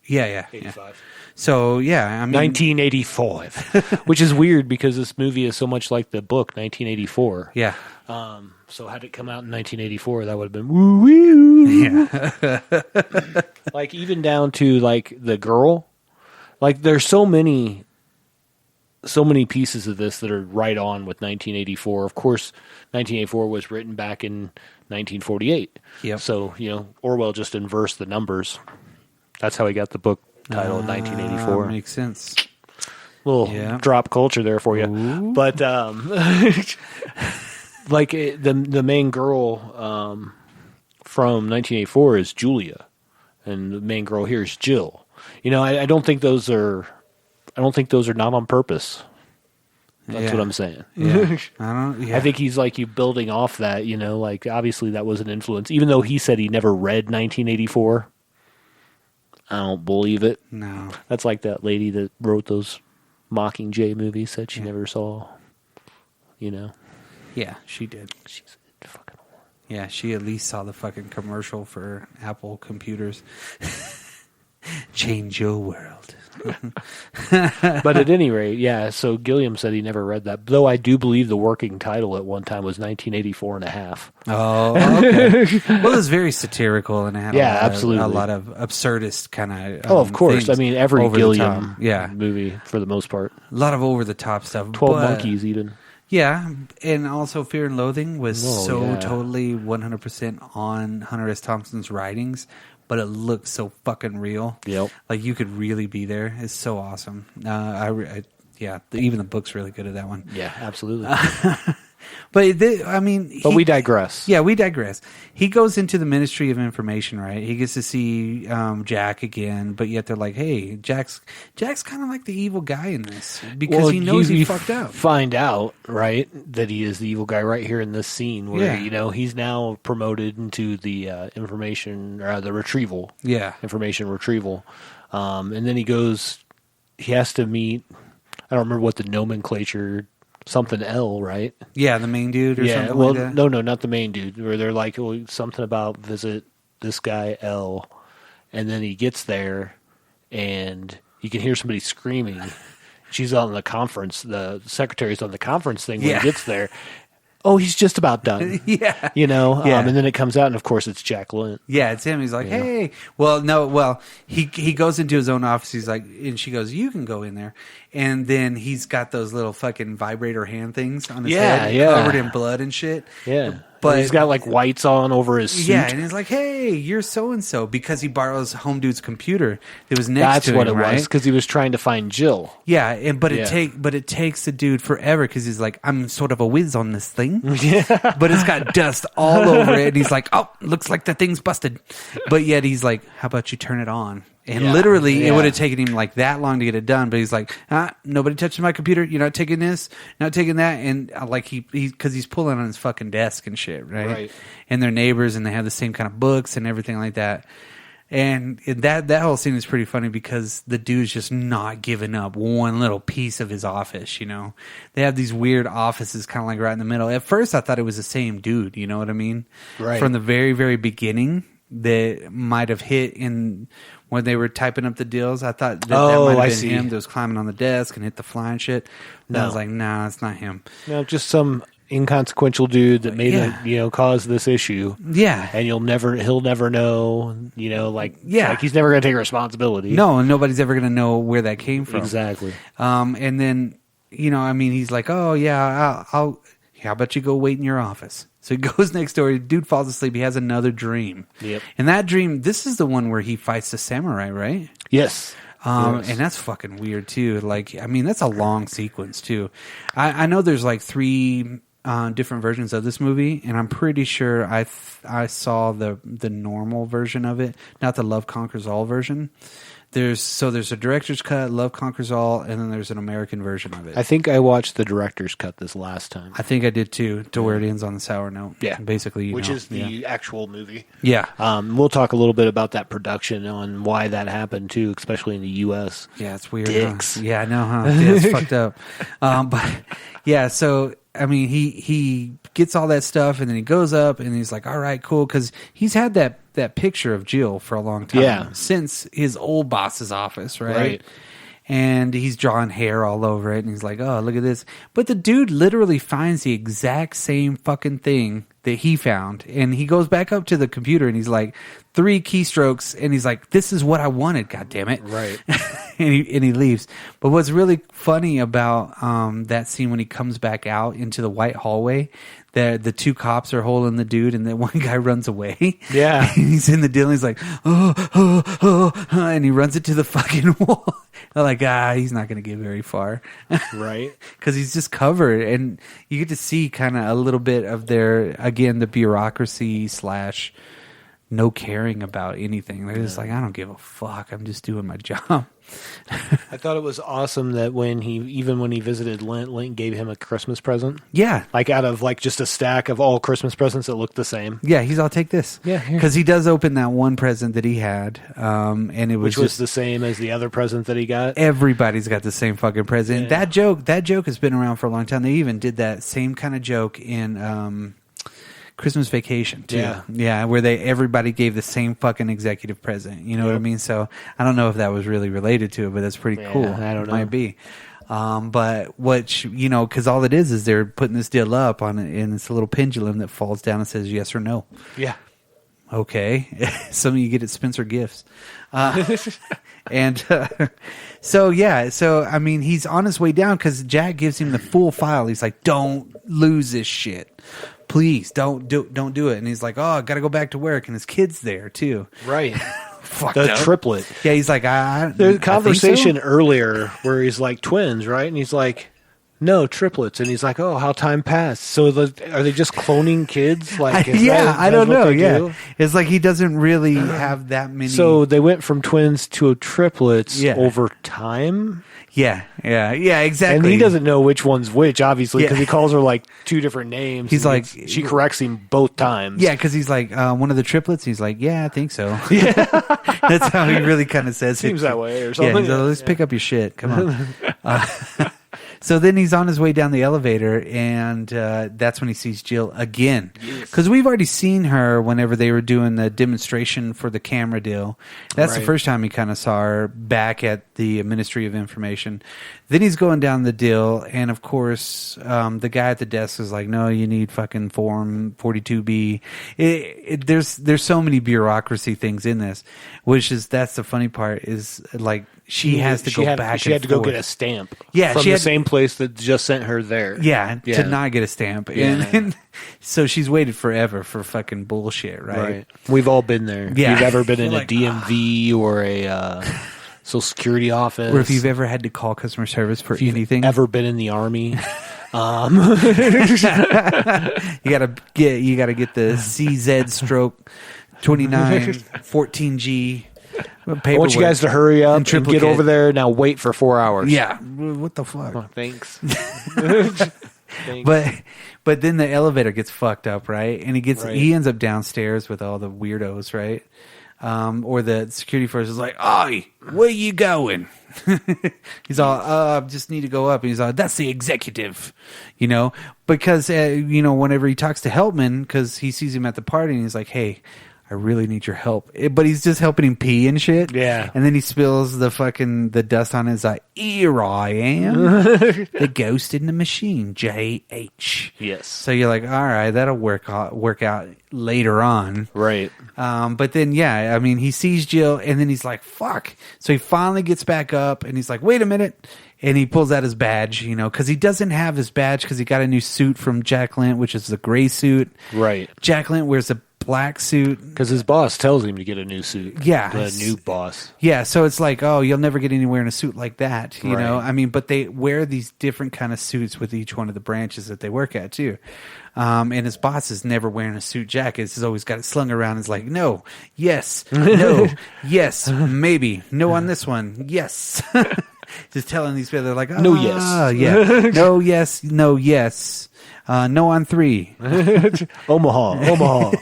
Yeah. 85. So, yeah, I mean... 1985. Which is weird because this movie is so much like the book, 1984. Yeah. So had it come out in 1984, that would have been woo-woo. Yeah. Like, even down to, like, the girl. Like, there's so many pieces of this that are right on with 1984. Of course, 1984 was written back in 1948. Yep. So, Orwell just inversed the numbers. That's how he got the book title in 1984. Makes sense. Little drop culture there for you. Ooh. But, like, the main girl from 1984 is Julia. And the main girl here is Jill. I don't think those are not on purpose. That's what I'm saying. Yeah. I think he's like you building off that, like obviously that was an influence. Even though he said he never read 1984, I don't believe it. No. That's like that lady that wrote those Mockingjay movies said she never saw, Yeah, she did. She's a fucking whore. Yeah, she at least saw the fucking commercial for Apple computers. Change your world. But at any rate, yeah, so Gilliam said he never read that. Though I do believe the working title at one time was 1984 and a half. Oh, okay. Well, it was very satirical and it had absolutely. a lot of absurdist kind of of course. I mean, every Gilliam top. movie, for the most part. A lot of over-the-top stuff. 12 Monkeys, even. Yeah, and also Fear and Loathing was totally 100% on Hunter S. Thompson's writings, but it looked so fucking real. Yep. Like you could really be there. It's so awesome. Even the book's really good at that one. Yeah, absolutely. But we digress. Yeah, we digress. He goes into the Ministry of Information, right? He gets to see Jack again, but yet they're like, "Hey, Jack's kind of like the evil guy in this because he knows he fucked up." Find out, right, that he is the evil guy right here in this scene where he's now promoted into the the retrieval. Yeah, information retrieval, and then he has to meet. I don't remember what the nomenclature. Something L, right? Yeah, the main dude or something like that? No, not the main dude. Where they're like, something about visit this guy L. And then he gets there, and you can hear somebody screaming. She's on the conference. The secretary's on the conference thing when he gets there. Oh, he's just about done. Yeah. And then it comes out, and of course it's Jack Lint. Yeah, it's him. He's like, hey. He goes into his own office. He's like, and she goes, you can go in there. And then he's got those little fucking vibrator hand things on his head, covered in blood and shit. Yeah. But he's got like whites on over his suit. Yeah, and he's like, hey, you're so-and-so, because he borrows Home Dude's computer that was next to him, That's what it right? was, because he was trying to find Jill. Yeah, but it takes the dude forever, because he's like, I'm sort of a whiz on this thing. Yeah. But it's got dust all over it, and he's like, oh, looks like the thing's busted. But yet he's like, how about you turn it on? And literally, it would have taken him like that long to get it done. But he's like, nobody touches my computer. You're not taking this, not taking that. And like because he's pulling on his fucking desk and shit, right? And they're neighbors, and they have the same kind of books and everything like that. And that whole scene is pretty funny because the dude's just not giving up one little piece of his office, They have these weird offices kind of like right in the middle. At first, I thought it was the same dude, you know what I mean? Right. From the very, very beginning, that might have hit in when they were typing up the deals. I thought that might have been him that was climbing on the desk and hit the fly and shit. And I was like, nah, it's not him. No, just some inconsequential dude that made it, cause this issue. Yeah. And he'll never know, like he's never going to take responsibility. No, and nobody's ever going to know where that came from. Exactly. And then, he's like, oh yeah, how about you go wait in your office? So he goes next door. Dude falls asleep. He has another dream. Yep. And that dream, this is the one where he fights the samurai, right? Yes. And that's fucking weird too. Like, that's a long sequence too. I know there's like 3 different versions of this movie, and I'm pretty sure I saw the normal version of it, not the Love Conquers All version. There's a director's cut, Love Conquers All, and then there's an American version of it. I think I watched the director's cut this last time. I think I did too, to where it ends on the sour note. Yeah. Basically. Which is the actual movie. Yeah. We'll talk a little bit about that production on why that happened too, especially in the U.S. Yeah, it's weird. Dicks. Huh? Yeah, I know, huh? Yeah, it's fucked up. But yeah, so I mean, he gets all that stuff, and then he goes up, and he's like, all right, cool, because he's had that picture of Jill for a long time, since his old boss's office, right? And he's drawing hair all over it, and he's like, oh, look at this. But the dude literally finds the exact same fucking thing that he found, and he goes back up to the computer, and he's like, 3 keystrokes, and he's like, this is what I wanted, God damn it. Right. and he leaves. But what's really funny about that scene when he comes back out into the white hallway, the 2 cops are holding the dude, and then one guy runs away. Yeah. And he's in the deal, and he's like, and he runs it to the fucking wall. They're like, he's not going to get very far. Right. Because he's just covered, and you get to see kind of a little bit of the bureaucracy / no caring about anything. They're just like, I don't give a fuck. I'm just doing my job. I thought it was awesome that when he visited Lint gave him a Christmas present. Yeah. Like out of like just a stack of all Christmas presents that looked the same. Yeah, I'll take this. Yeah. Because he does open that one present that he had. And it was Which was the same as the other present that he got. Everybody's got the same fucking present. Yeah. That joke has been around for a long time. They even did that same kind of joke in Christmas Vacation too. Yeah, where everybody gave the same fucking executive present. You know what I mean? So I don't know if that was really related to it, but that's pretty cool. I don't know. Might be. But because all it is they're putting this deal up on it, and it's a little pendulum that falls down and says yes or no. Yeah. Okay. Some of you get it Spencer Gifts. And so I mean, he's on his way down because Jack gives him the full file. He's like, don't lose this shit. Please don't do it. And he's like, oh, I got to go back to work. And his kid's there too. Right. Fucked the up. Triplet. Yeah, he's like, There's a conversation earlier where he's like twins, right? And he's like, no, triplets. And he's like, oh, how time passed. So are they just cloning kids? Like, I don't know. Yeah. It's like he doesn't really have that many. So they went from twins to triplets over time? Yeah, exactly. And he doesn't know which one's which, obviously, because he calls her like 2 different names. He's like, she corrects him both times. Yeah, because he's like, one of the triplets. He's like, yeah, I think so. Yeah, that's how he really kind of says Seems that way or something. Yeah, he's like, let's pick up your shit. Come on. So then he's on his way down the elevator, and that's when he sees Jill again. Because we've already seen her whenever they were doing the demonstration for the camera deal. That's the first time he kind of saw her back at the Ministry of Information. Then he's going down the deal, and of course, the guy at the desk is like, no, you need fucking Form 42B. There's so many bureaucracy things in this, that's the funny part, is like, she has to go back. She had to go get a stamp. Yeah, from the same place that just sent her there. Yeah, to not get a stamp. Yeah. And so she's waited forever for fucking bullshit, right? We've all been there. Yeah. If you've ever been in a DMV or a Social Security office, or if you've ever had to call customer service for anything, ever been in the Army. You gotta get the CZ stroke 2914G. I want you guys to hurry up and get over there. Now wait for 4 hours. Yeah. What the fuck? Oh, thanks. But then the elevator gets fucked up, right? And he ends up downstairs with all the weirdos, right? Or the security force is like, "Oi, where you going?" He's all, "I just need to go up." And he's all, "That's the executive," because whenever he talks to Heltman, because he sees him at the party, and he's like, "Hey, I really need your help." But he's just helping him pee and shit. Yeah. And then he spills the dust on his like, "Here I am, the ghost in the machine, JH." Yes. So you're like, all right, that'll work out later on. Right. But then, I mean, he sees Jill, and then he's like, fuck. So he finally gets back up, and he's like, wait a minute. And he pulls out his badge, because he doesn't have his badge because he got a new suit from Jack Lint, which is the gray suit. Right. Jack Lint wears a black suit because his boss tells him to get a new suit. Yeah, the new boss. Yeah, so it's like, oh, you'll never get anywhere in a suit like that, you know. I mean, but they wear these different kind of suits with each one of the branches that they work at too. And his boss is never wearing a suit jacket. He's always got it slung around. It's like, no, yes, no, yes, maybe, no on this one, yes. Just telling these people, they're like, no, yes, yeah, no, yes, no, yes. No on 3. Omaha. Oh,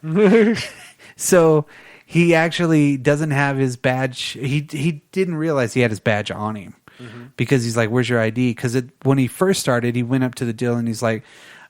wait. So he actually doesn't have his badge. He didn't realize he had his badge on him. because he's like, "Where's your ID?" Because when he first started, he went up to the deal and he's like,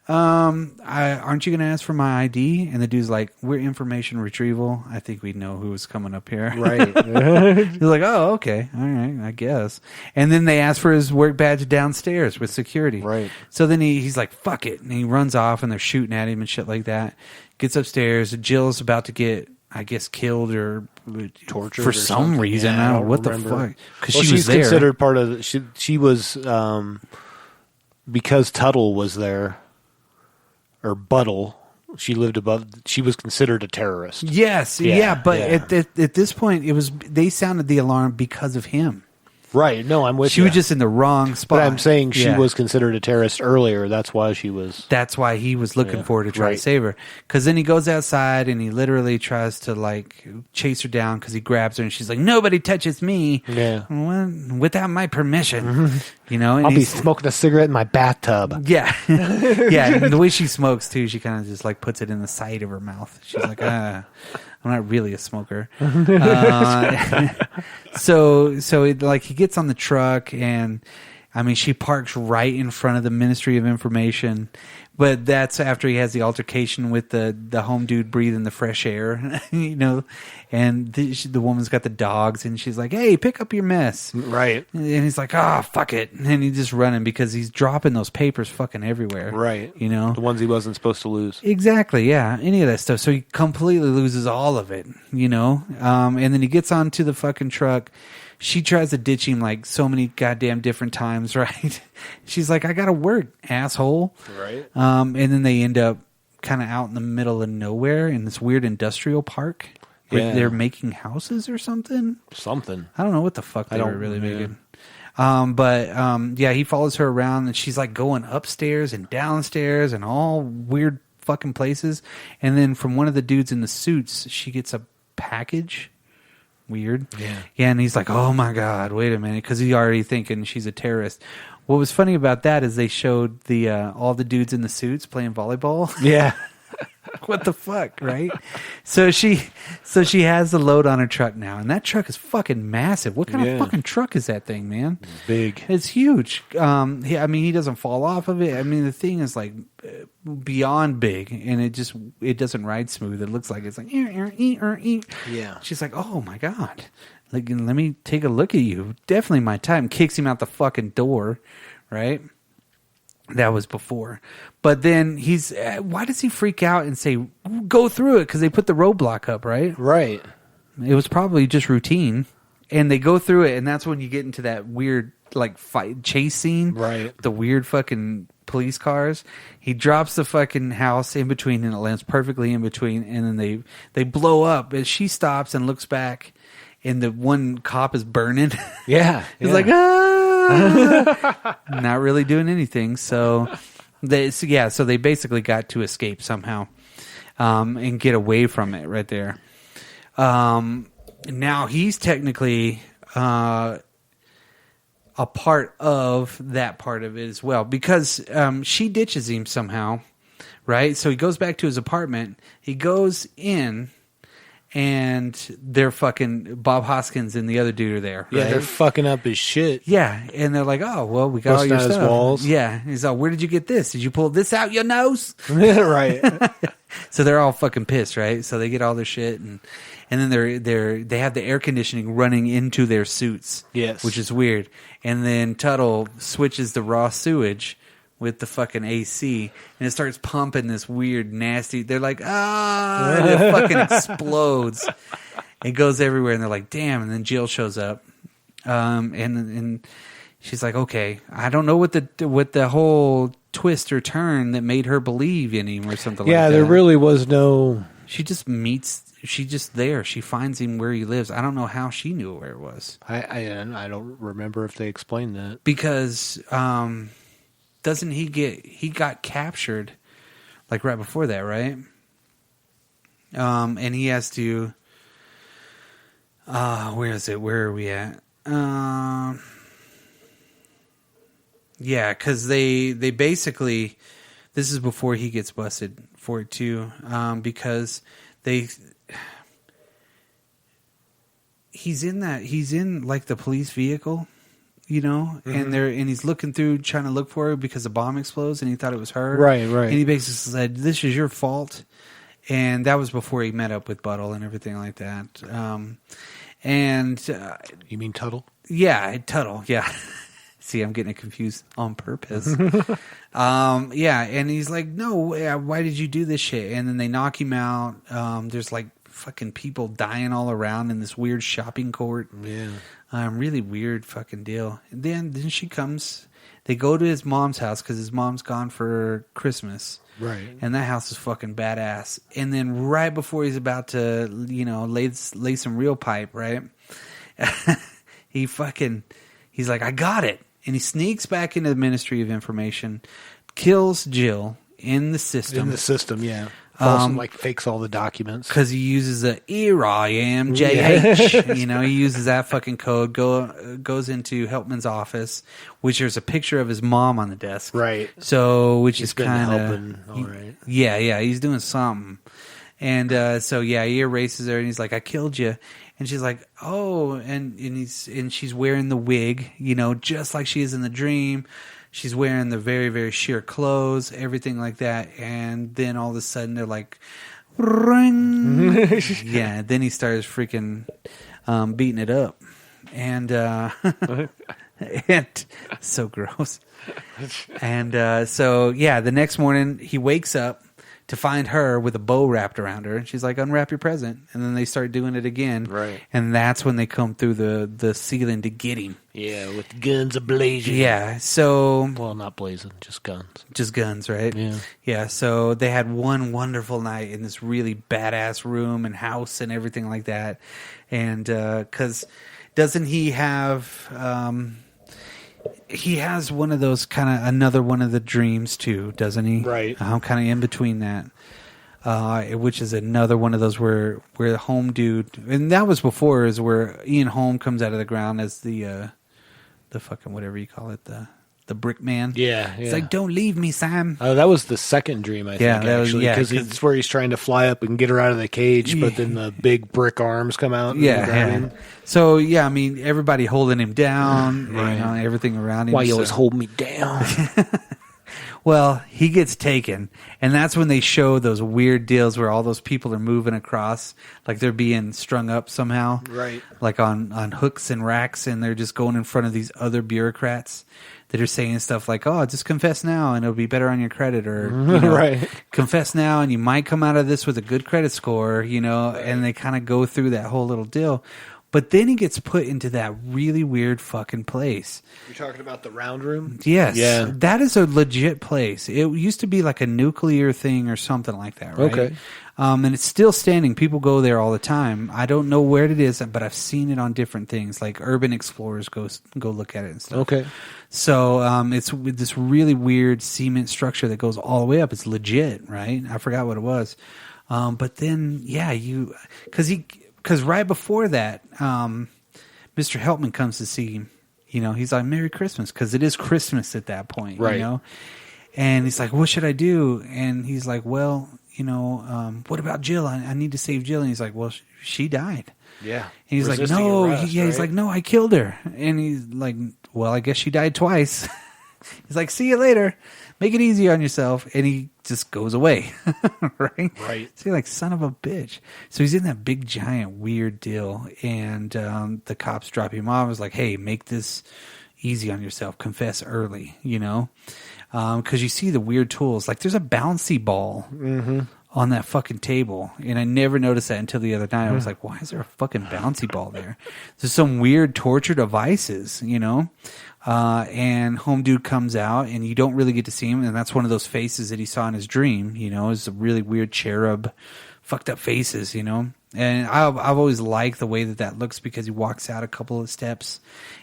aren't you going to ask for my ID? And the dude's like, "We're information retrieval. I think we know who's coming up here." Right. He's like, "Oh, okay. All right, I guess." And then they ask for his work badge downstairs with security. Right. So then he's like, "Fuck it." And he runs off and they're shooting at him and shit like that. Gets upstairs. Jill's about to get, I guess, killed or tortured for or some something. reason. Yeah, I don't know what remember. the fuck. Because Well, she she's was there. considered part of she was because Tuttle was there, or Buttle. She lived above. She was considered a terrorist. Yes, yeah, but at this point, they sounded the alarm because of him. Right. No, I'm with She you. was just in the wrong spot. But I'm saying she Yeah. was considered a terrorist earlier. That's why she was. That's why he was looking for her to try to save her. Because then he goes outside and he literally tries to like chase her down because he grabs her and she's like, "Nobody touches me, without my permission." You know, and I'll be smoking a cigarette in my bathtub. Yeah, yeah. And the way she smokes too, she kind of just like puts it in the side of her mouth. She's like, "I'm not really a smoker." So he gets on the truck and, I mean, she parks right in front of the Ministry of Information, but that's after he has the altercation with the home dude breathing the fresh air, you know, and the woman's got the dogs and she's like, "Hey, pick up your mess." Right. And he's like, "Oh, fuck it." And he's just running because he's dropping those papers fucking everywhere. Right. You know? The ones he wasn't supposed to lose. Exactly, yeah. Any of that stuff. So he completely loses all of it, you know? And then he gets onto the fucking truck. She tries to ditch him like so many goddamn different times, right? She's like, "I gotta work, asshole." Right. And then they end up kind of out in the middle of nowhere in this weird industrial park where they're making houses or something. Something. I don't know what the fuck they were really making. Yeah, he follows her around and she's like going upstairs and downstairs and all weird fucking places. And then from one of the dudes in the suits, she gets a package. Weird. Yeah, and he's like, "Oh my God, wait a minute," because he's already thinking she's a terrorist. What was funny about that is they showed the all the dudes in the suits playing volleyball. Yeah. What the fuck, right? So she has the load on her truck now, and that truck is fucking massive. What kind of fucking truck is that thing, man? Big. It's huge. He doesn't fall off of it. I mean, the thing is like beyond big, and it doesn't ride smooth. It looks like it's like Yeah. She's like, "Oh my God, like let me take a look at you." Definitely my time. Kicks him out the fucking door, right? That was before. But then why does he freak out and say, "Go through it"? Because they put the roadblock up, right? Right. It was probably just routine. And they go through it, and that's when you get into that weird, like, fight chase scene. Right. The weird fucking police cars. He drops the fucking house in between, and it lands perfectly in between. And then they blow up. And she stops and looks back, and the one cop is burning. Yeah. He's like, not really doing anything. So they basically got to escape somehow, and get away from it right there. Now he's technically a part of that part of it as well, because she ditches him somehow, right? So he goes back to his apartment. He goes in, and they're fucking Bob Hoskins and the other dude are there. Yeah, right? they're fucking up his shit. Yeah, and they're like, "Oh, well, we got all your Busting out stuff." his walls. Yeah, he's like, "Where did you get this? Did you pull this out your nose?" Right. So they're all fucking pissed, right? So they get all their shit, and then they have the air conditioning running into their suits. Yes, which is weird. And then Tuttle switches the raw sewage with the fucking AC, and it starts pumping this weird, nasty. They're like, and it fucking explodes. It goes everywhere, and they're like, "Damn!" And then Jill shows up, and she's like, "Okay, I don't know what the whole twist or turn that made her believe in him or something like that." Yeah, there really was no. She's just there. She finds him where he lives. I don't know how she knew where it was. I don't remember if they explained that. Because doesn't he got captured like right before that, right? And he has to where is it? Where are we at? Yeah, because they basically, this is before he gets busted for it too, because he's in like the police vehicle, you know, and he's looking through trying to look for her because the bomb explodes and he thought it was her. Right. And he basically said, "This is your fault." And that was before he met up with Buttle and everything like that. You mean Tuttle? Yeah, Tuttle. Yeah. See, I'm getting it confused on purpose. And he's like, "No, why did you do this shit?" And then they knock him out. There's like fucking people dying all around in this weird shopping court. Yeah. Really weird fucking deal. And then she comes. They go to his mom's house because his mom's gone for Christmas. Right. And that house is fucking badass. And then right before he's about to, lay some real pipe, right? He's like, "I got it." And he sneaks back into the Ministry of Information, kills Jill in the system. Yeah. Fakes all the documents. Because he uses the ERIMJH. He uses that fucking code, goes into Helpman's office, which there's a picture of his mom on the desk. Right. So, which He's is been kind helping, all of... right. Yeah, he's doing something. And he erases her, and he's like, "I killed you." And she's like, "Oh," and she's wearing the wig, just like she is in the dream. She's wearing the very, very sheer clothes, everything like that. And then all of a sudden they're like, ring. Yeah. Then he starts freaking beating it up. And and so gross. And the next morning he wakes up to find her with a bow wrapped around her. And she's like, "Unwrap your present." And then they start doing it again. Right. And that's when they come through the ceiling to get him. Yeah, with guns ablazing. Yeah, so... Well, not blazing, just guns. Just guns, right? Yeah. Yeah, so they had one wonderful night in this really badass room and house and everything like that. And because doesn't he have... he has one of those another one of the dreams too, doesn't he? Right. I'm kind of in between that, which is another one of those where the home dude, and that was before, is where Ian Holm comes out of the ground as the fucking whatever you call it, the brick man. Yeah. It's like, "Don't leave me, Sam." Oh, that was the second dream, I think, actually. Because it's where he's trying to fly up and get her out of the cage, but then the big brick arms come out. Yeah. So, I mean, everybody holding him down, Right. everything around him. Why you always hold me down? Well, he gets taken, and that's when they show those weird deals where all those people are moving across, like they're being strung up somehow. Right. Like on hooks and racks, and they're just going in front of these other bureaucrats that are saying stuff like, "Oh, just confess now and it'll be better on your credit," or right. "Confess now and you might come out of this with a good credit score," and they kind of go through that whole little deal. But then he gets put into that really weird fucking place. You're talking about the round room? Yes. Yeah. That is a legit place. It used to be like a nuclear thing or something like that, right? Okay. And it's still standing. People go there all the time. I don't know where it is, but I've seen it on different things. Like urban explorers go look at it and stuff. Okay. So it's with this really weird cement structure that goes all the way up. It's legit, right? I forgot what it was. But then, because right before that, Mr. Helpman comes to see him. He's like, "Merry Christmas," because it is Christmas at that point, right? And he's like, "What should I do?" And he's like, "Well, what about Jill? I need to save Jill." And he's like, "Well, she died." Yeah. And he's like, Resisting "No," arrest, he's like, "No, I killed her." And he's like, "Well, I guess she died twice." He's like, "See you later. Make it easy on yourself." And he just goes away. Right? Right. So you're like, son of a bitch. So he's in that big, giant, weird deal. And the cops drop him off. It's like, "Hey, make this easy on yourself. Confess early, because you see the weird tools. Like there's a bouncy ball on that fucking table. And I never noticed that until the other night. I was like, why is there a fucking bouncy ball there? There's some weird torture devices, and home dude comes out and you don't really get to see him. And that's one of those faces that he saw in his dream, is a really weird cherub, fucked up faces, And I've always liked the way that looks because he walks out a couple of steps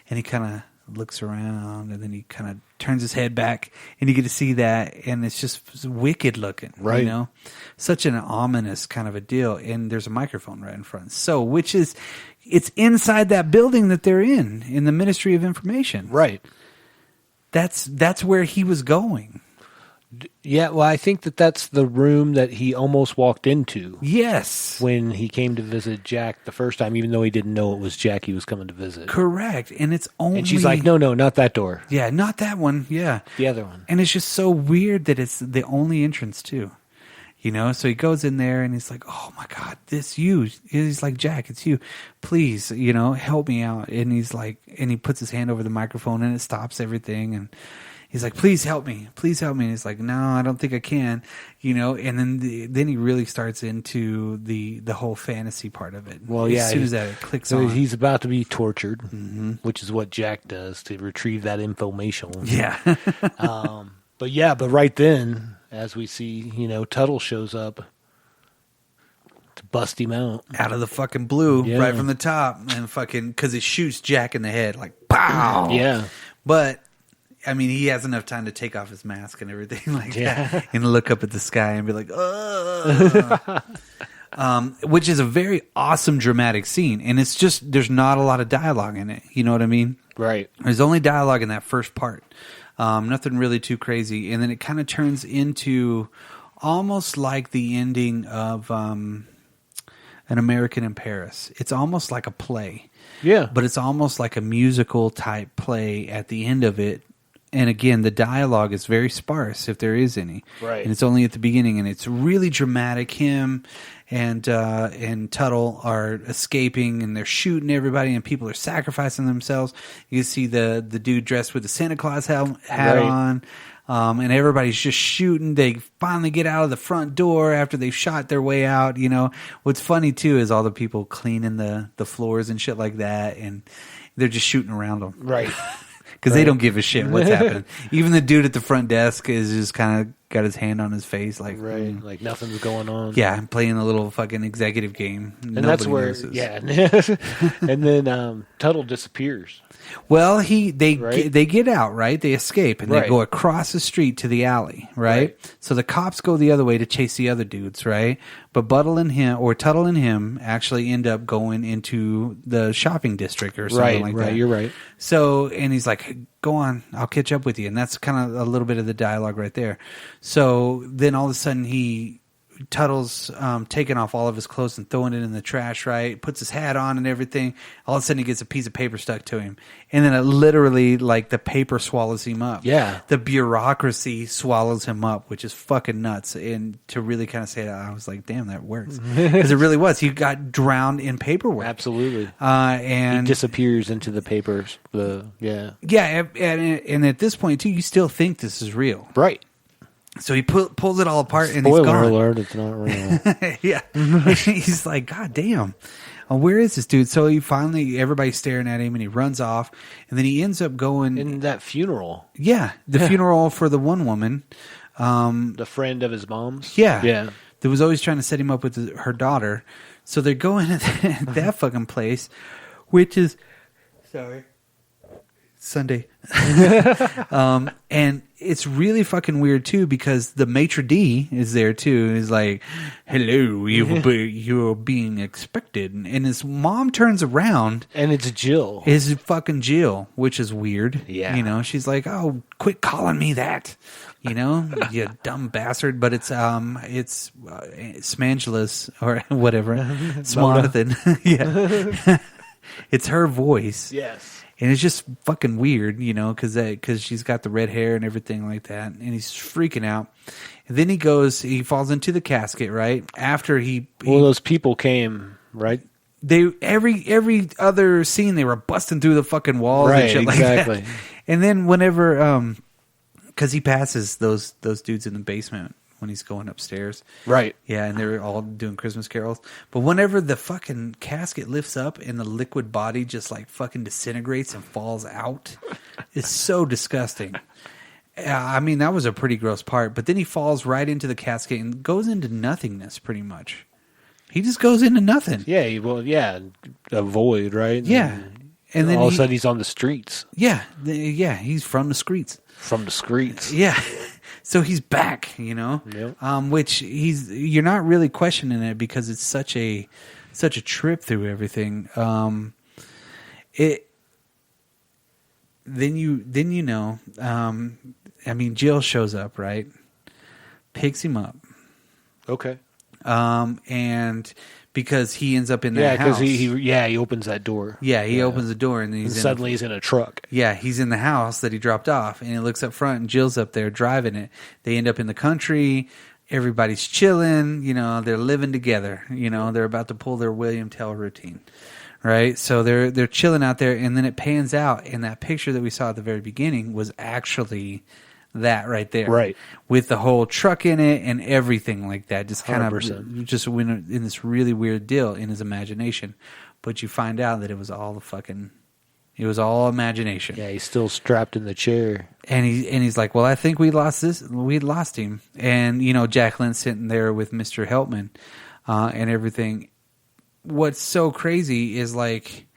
and he kind of looks around and then he kind of turns his head back and you get to see that, and it's just wicked looking, right? Such an ominous kind of a deal. And there's a microphone right in front. So, it's inside that building that they're in the Ministry of Information. Right. That's where he was going. Yeah, well, I think that's the room that he almost walked into. Yes. When he came to visit Jack the first time, even though he didn't know it was Jack he was coming to visit. Correct. And it's only... And she's like, no, not that door. Yeah, not that one. Yeah. The other one. And it's just so weird that it's the only entrance, too. You know, so he goes in there and he's like, oh my God, this you. He's like, Jack, it's you. Please, you know, help me out. And he's like, and he puts his hand over the microphone and it stops everything. And he's like, please help me. Please help me. And he's like, no, I don't think I can. You know, and then he really starts into the whole fantasy part of it. Well, yeah. As soon as that clicks so on. he's about to be tortured, which is what Jack does to retrieve that information. Yeah. But right then, as we see, you know, Tuttle shows up to bust him out. Out of the fucking blue, right from the top. And fucking, because it shoots Jack in the head, like, pow! Yeah. But, I mean, he has enough time to take off his mask and everything like that. And look up at the sky and be like, oh. Which is a very awesome dramatic scene. And it's just, there's not a lot of dialogue in it. You know what I mean? Right. There's only dialogue in that first part. Nothing really too crazy. And then it kind of turns into almost like the ending of An American in Paris. It's almost like a play. Yeah. But it's almost like a musical type play at the end of it. And again, the dialogue is very sparse, if there is any. Right. And it's only at the beginning, and it's really dramatic. Him and Tuttle are escaping, and they're shooting everybody, and people are sacrificing themselves. You see the dude dressed with the Santa Claus hat on, and everybody's just shooting. They finally get out of the front door after they've shot their way out. You know, what's funny too is all the people cleaning the floors and shit like that, and they're just shooting around them. Right. Because they don't give a shit what's happening. Even the dude at the front desk is just kind of got his hand on his face, like like nothing's going on. Yeah, I'm playing a little fucking executive game. And that's where, and then Tuttle disappears. Well, they get out, right? They escape and they go across the street to the alley, right? So the cops go the other way to chase the other dudes, right? But Tuttle and him actually end up going into the shopping district or something like that. Right, you're right. So, and he's like, go on, I'll catch up with you. And that's kind of a little bit of the dialogue right there. So then all of a sudden Tuttle's taking off all of his clothes and throwing it in the trash, right? Puts his hat on and everything. All of a sudden he gets a piece of paper stuck to him. And then it literally, like, the paper swallows him up. Yeah. The bureaucracy swallows him up, which is fucking nuts. And to really kind of say that, I was like, damn, that works. Because it really was. He got drowned in paperwork. Absolutely. And he disappears into the papers. Yeah, and at this point, too, you still think this is real. Right. So he pulls it all apart and Spoiler he's gone. alert, it's not real. Yeah. He's like, God damn. Where is this dude? So everybody's staring at him and he runs off. And then he ends up going... In that funeral. Yeah. The funeral for the one woman. The friend of his mom's? Yeah. Yeah. That was always trying to set him up with her daughter. So they're going to that fucking place, which is... Sorry. Sunday. And it's really fucking weird too because the maitre d' is there too and he's like, hello, you're being expected, and his mom turns around and it's Jill. It's fucking Jill, which is weird. Yeah. You know, she's like, oh, quit calling me that, you know, you dumb bastard. But it's Smangelus or whatever, Smonathan. Yeah. It's her voice. Yes. And it's just fucking weird, you know, because she's got the red hair and everything like that. And he's freaking out. And then he falls into the casket, right? After those people came, right? Every other scene, they were busting through the fucking walls and shit like that. And then whenever, because he passes those dudes in the basement when he's going upstairs. Right. Yeah, and they're all doing Christmas carols. But whenever the fucking casket lifts up and the liquid body just like fucking disintegrates and falls out, it's so disgusting. I mean, that was a pretty gross part. But then he falls right into the casket and goes into nothingness pretty much. He just goes into nothing. Yeah, a void, right? Yeah. And then all of a sudden he's on the streets. Yeah, he's from the streets. From the streets. Yeah. So he's back, you know, which you're not really questioning it because it's such a trip through everything. Then you know, I mean, Jill shows up, right? picks him up. Okay. And because he ends up in that Yeah, house. because he opens that door. Yeah, he opens the door and he's suddenly he's in a truck. Yeah, he's in the house that he dropped off, and he looks up front, and Jill's up there driving it. They end up in the country. Everybody's chilling. You know, they're living together. You know, they're about to pull their William Tell routine, right? So they're chilling out there, and then it pans out, and that picture that we saw at the very beginning was actually that right there, right, with the whole truck in it and everything like that. Just kind 100%. of just went in this really weird deal in his imagination, but you find out that it was all imagination. Yeah, he's still strapped in the chair, and he's like, well, I think we lost him, and you know, Jacqueline's sitting there with Mr. Helpman, and everything. What's so crazy is like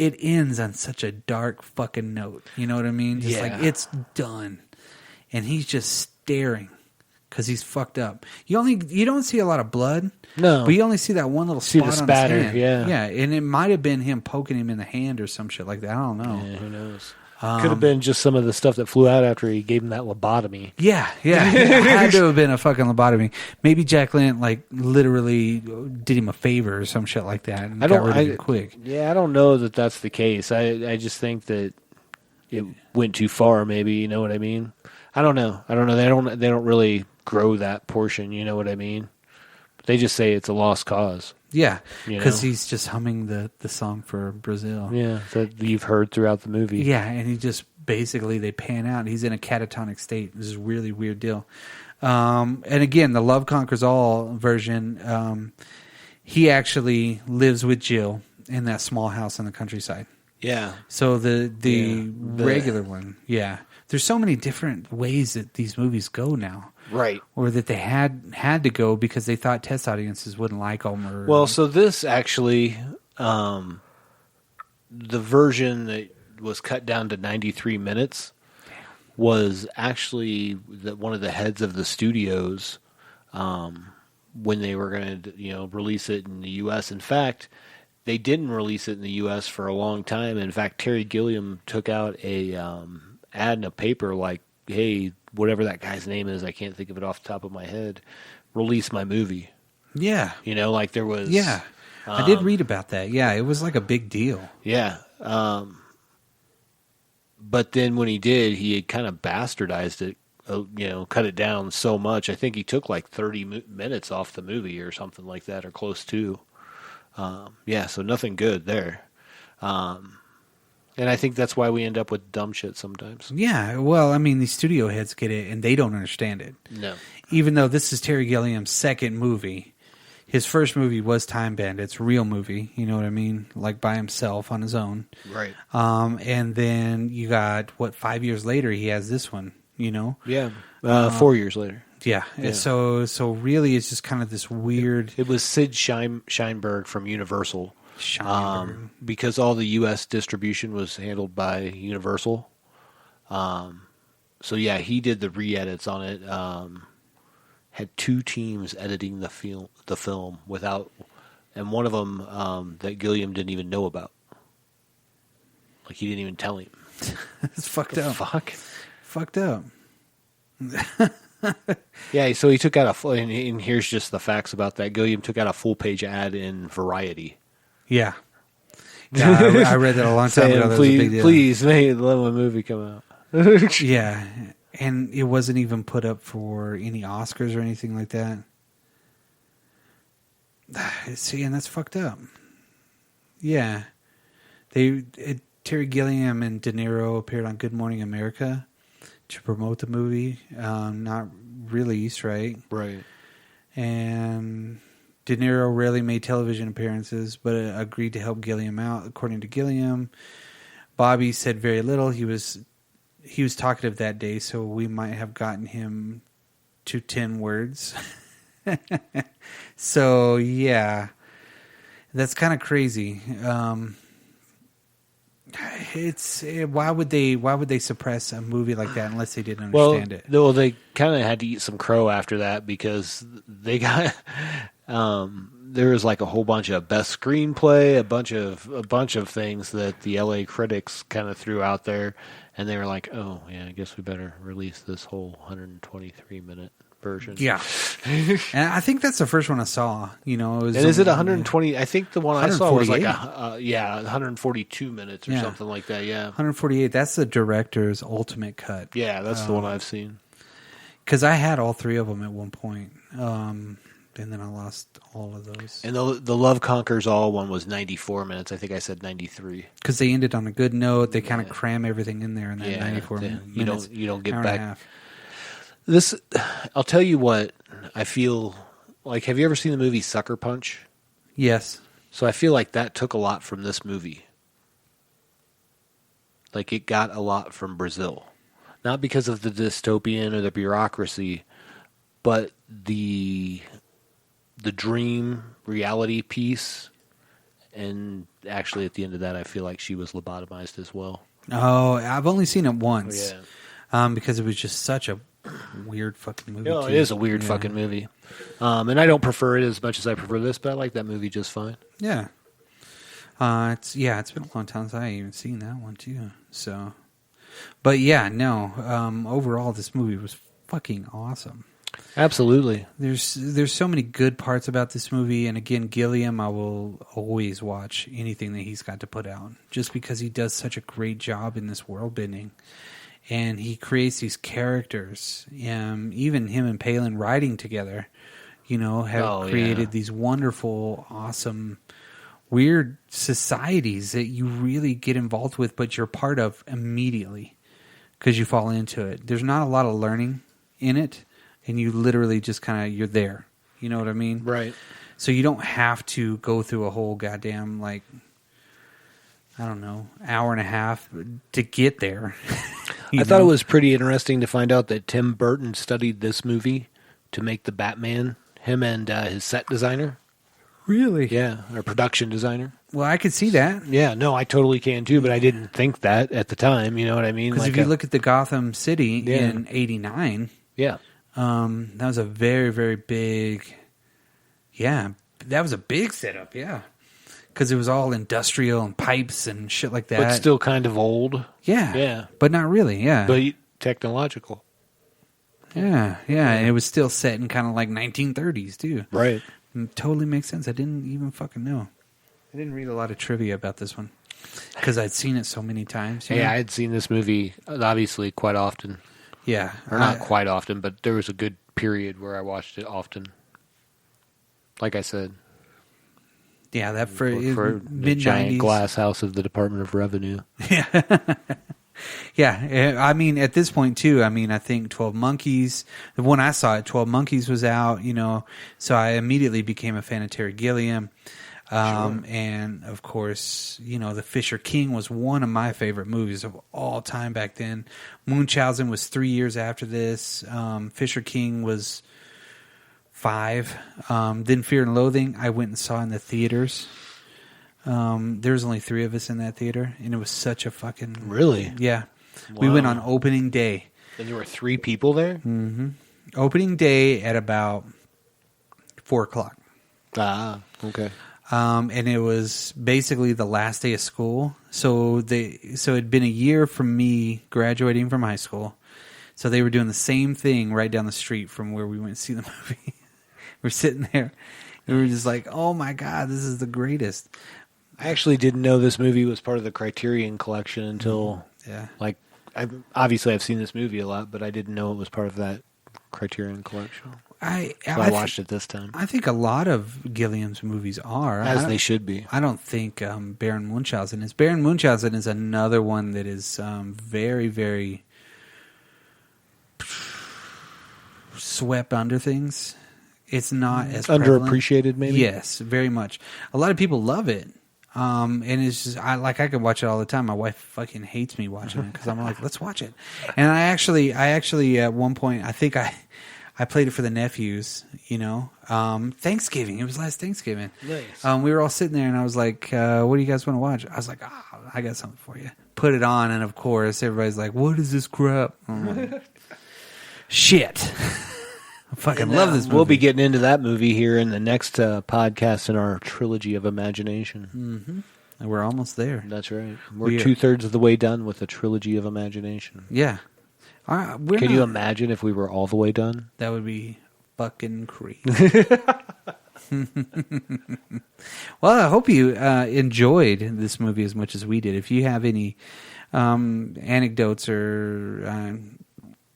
it ends on such a dark fucking note. You know what I mean? Just like it's done, and he's just staring because he's fucked up. You don't see a lot of blood, no, but you only see that one little spot the spatter, on his hand. yeah, and it might have been him poking him in the hand or some shit like that. I don't know. Yeah, who knows? Could have been just some of the stuff that flew out after he gave him that lobotomy. Yeah. It had to have been a fucking lobotomy. Maybe Jacqueline like literally did him a favor or some shit like that and got rid of him quick. Yeah, I don't know that that's the case. I just think that it went too far. Maybe, you know what I mean? I don't know. They don't really grow that portion. You know what I mean? They just say it's a lost cause. Yeah, because he's just humming the song for Brazil. Yeah, that you've heard throughout the movie. Yeah, and he just basically they pan out. He's in a catatonic state. This is a really weird deal. And again, the Love Conquers All version, he actually lives with Jill in that small house in the countryside. Yeah. So the regular one, there's so many different ways that these movies go now. Right. Or that they had to go because they thought test audiences wouldn't like them. Well, so this actually, the version that was cut down to 93 minutes was actually one of the heads of the studios when they were going to release it in the U.S. In fact, they didn't release it in the U.S. for a long time. In fact, Terry Gilliam took out a ad in a paper like, hey, whatever that guy's name is, I can't think of it off the top of my head, release my movie. Yeah. Like there was... Yeah. I did read about that. Yeah, it was like a big deal. Yeah. But then when he did, he had kind of bastardized it, cut it down so much. I think he took like 30 minutes off the movie or something like that, or close to. So nothing good there. And I think that's why we end up with dumb shit sometimes. Yeah, well, I mean, these studio heads get it, and they don't understand it. No. Even though this is Terry Gilliam's second movie. His first movie was Time Bandits, real movie, you know what I mean? Like by himself on his own. Right. And then you got, 5 years later, he has this one, you know? Yeah, 4 years later. Yeah. So really it's just kind of this weird... It was Sid Sheinberg from Universal. Because all the U.S. distribution was handled by Universal. He did the re-edits on it. Had two teams editing the film without, and one of them that Gilliam didn't even know about. Like he didn't even tell him. It's fucked up. Fucked up. Yeah, so he took out and here's just the facts about that. Gilliam took out a full-page ad in Variety. Yeah. I read that a long time ago. That was a big deal. Please, let my movie come out. Yeah, and it wasn't even put up for any Oscars or anything like that. See, and that's fucked up. Yeah. Terry Gilliam and De Niro appeared on Good Morning America to promote the movie. Not released, right? Right. And De Niro rarely made television appearances, but agreed to help Gilliam out. According to Gilliam, Bobby said very little. He was talkative that day, so we might have gotten him to 10 words. So yeah, that's kind of crazy. Why would they suppress a movie like that unless they didn't understand it? Well, they kind of had to eat some crow after that because they got there was like a whole bunch of best screenplay, a bunch of things that the LA critics kind of threw out there, and they were like, "Oh, yeah, I guess we better release this whole 123-minute version." Yeah, and I think that's the first one I saw. It was. And is it 120? I think the one I saw was like 142 minutes or something like that. Yeah, 148. That's the director's ultimate cut. Yeah, that's the one I've seen. Because I had all three of them at one point. And then I lost all of those. And the Love Conquers All one was 94 minutes. I think I said 93. Because they ended on a good note. They kind of cram everything in there in that 94 minutes. You don't get back. This, I'll tell you what, I feel like, have you ever seen the movie Sucker Punch? Yes. So I feel like that took a lot from this movie. Like it got a lot from Brazil. Not because of the dystopian or the bureaucracy, but the dream reality piece, and actually at the end of that I feel like she was lobotomized as well. Oh, I've only seen it once. Because it was just such a weird fucking movie. It is a weird fucking movie. And I don't prefer it as much as I prefer this, but I like that movie just fine. Yeah. It's been a long time since I even seen that one too. So, but yeah, no. Overall, this movie was fucking awesome. Absolutely. There's so many good parts about this movie, and again, Gilliam, I will always watch anything that he's got to put out, just because he does such a great job in this world bending, and he creates these characters. Even him and Palin writing together, have created these wonderful, awesome, weird societies that you really get involved with, but you're part of immediately because you fall into it. There's not a lot of learning in it. And you literally just you're there. You know what I mean? Right. So you don't have to go through a whole goddamn, hour and a half to get there. I thought it was pretty interesting to find out that Tim Burton studied this movie to make the Batman, him and his set designer. Really? Yeah, or production designer. Well, I could see that. Yeah, no, I totally can too, but I didn't think that at the time. You know what I mean? Because if you look at the Gotham City in '89... Yeah. That was a very, very big, that was a big setup, because it was all industrial and pipes and shit like that. But still kind of old. Yeah. But not really, But technological. Yeah, and it was still set in kind of like 1930s, too. Right. It totally makes sense. I didn't even fucking know. I didn't read a lot of trivia about this one, because I'd seen it so many times. Yeah, I had seen this movie, obviously, quite often. Yeah. Or not quite often, but there was a good period where I watched it often. Like I said. Yeah, that for the giant glass house of the Department of Revenue. Yeah. Yeah. I mean, at this point, too, I think 12 Monkeys, when I saw it, 12 Monkeys was out, so I immediately became a fan of Terry Gilliam. Sure. And of course, The Fisher King was one of my favorite movies of all time back then. Munchausen was 3 years after this. Fisher King was 5. Then Fear and Loathing, I went and saw in the theaters. There was only 3 of us in that theater, and it was such a fucking... Really? Yeah. Wow. We went on opening day. And there were 3 people there? Mm-hmm. Opening day at about 4 o'clock. Ah, okay. And it was basically the last day of school. So it'd been a year from me graduating from high school. So they were doing the same thing right down the street from where we went to see the movie. We're sitting there. And we were just like, oh my God, this is the greatest. I actually didn't know this movie was part of the Criterion Collection until, obviously I've seen this movie a lot, but I didn't know it was part of that Criterion Collection. I watched it this time. I think a lot of Gilliam's movies are. As they should be. I don't think Baron Munchausen is. Baron Munchausen is another one that is very, very swept under things. It's not as underappreciated, maybe? Yes, very much. A lot of people love it. And it's just, I could watch it all the time. My wife fucking hates me watching it because I'm like, let's watch it. And I actually at one point, I think I played it for the nephews, Thanksgiving. It was last Thanksgiving. Nice. We were all sitting there, and I was like, what do you guys want to watch? I was like, I got something for you. Put it on, and of course, everybody's like, what is this crap? I'm like, shit. I fucking love this movie. We'll be getting into that movie here in the next podcast in our Trilogy of Imagination. Mm-hmm. And we're almost there. That's right. We're 2/3 of the way done with the Trilogy of Imagination. Yeah. Can you imagine if we were all the way done? That would be fucking crazy. Well, I hope you enjoyed this movie as much as we did. If you have any anecdotes or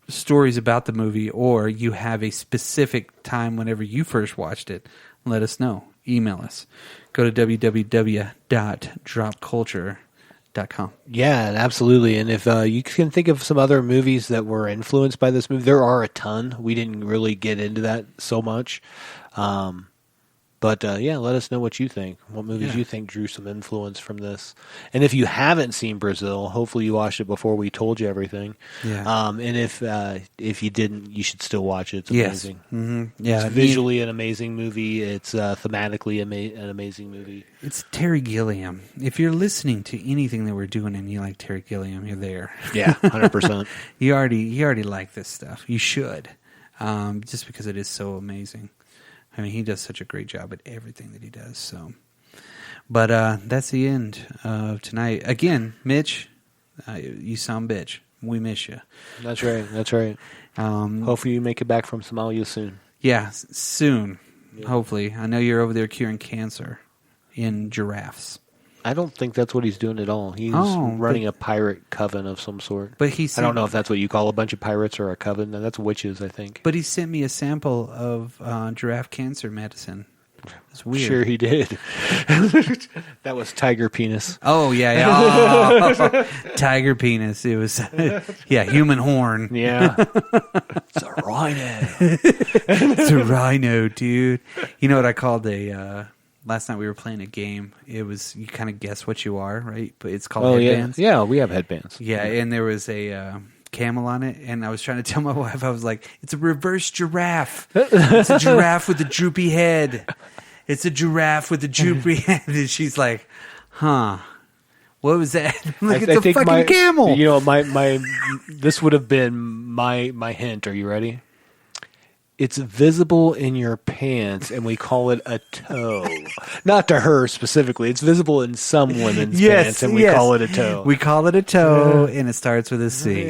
stories about the movie, or you have a specific time whenever you first watched it, let us know. Email us. Go to www.dropculture.com. Yeah, absolutely. And if you can think of some other movies that were influenced by this movie, there are a ton. We didn't really get into that so much. But let us know what you think. What movies you think drew some influence from this. And if you haven't seen Brazil, hopefully you watched it before we told you everything. Yeah. And if you didn't, you should still watch it. It's amazing. Yes. Mm-hmm. Yeah. It's visually an amazing movie. It's thematically an amazing movie. It's Terry Gilliam. If you're listening to anything that we're doing and you like Terry Gilliam, you're there. Yeah, 100%. You already like this stuff. You should. Just because it is so amazing. I mean, he does such a great job at everything that he does. So, but that's the end of tonight. Again, Mitch, you son of a bitch. We miss you. That's right. That's right. Hopefully you make it back from Somalia soon. Yeah, soon. Yeah. Hopefully. I know you're over there curing cancer in giraffes. I don't think that's what he's doing at all. He's running a pirate coven of some sort. But I don't know if that's what you call a bunch of pirates or a coven. That's witches, I think. But he sent me a sample of giraffe cancer medicine. It's weird. Sure he did. That was tiger penis. Oh, yeah. Oh, tiger penis. It was, human horn. Yeah. It's a rhino. It's a rhino, dude. You know what I called last night we were playing a game. It was, you kind of guess what you are, right? But it's called headbands. Yeah, we have headbands. Yeah, and there was a camel on it, and I was trying to tell my wife, I was like, it's a reverse giraffe. It's a giraffe with a droopy head. It's a giraffe with a droopy head. And she's like, huh. What was that? Like, it's a fucking camel. You know, this would have been my hint. Are you ready? It's visible in your pants, and we call it a toe. Not to her specifically. It's visible in some women's pants, and we call it a toe. We call it a toe, and it starts with a C.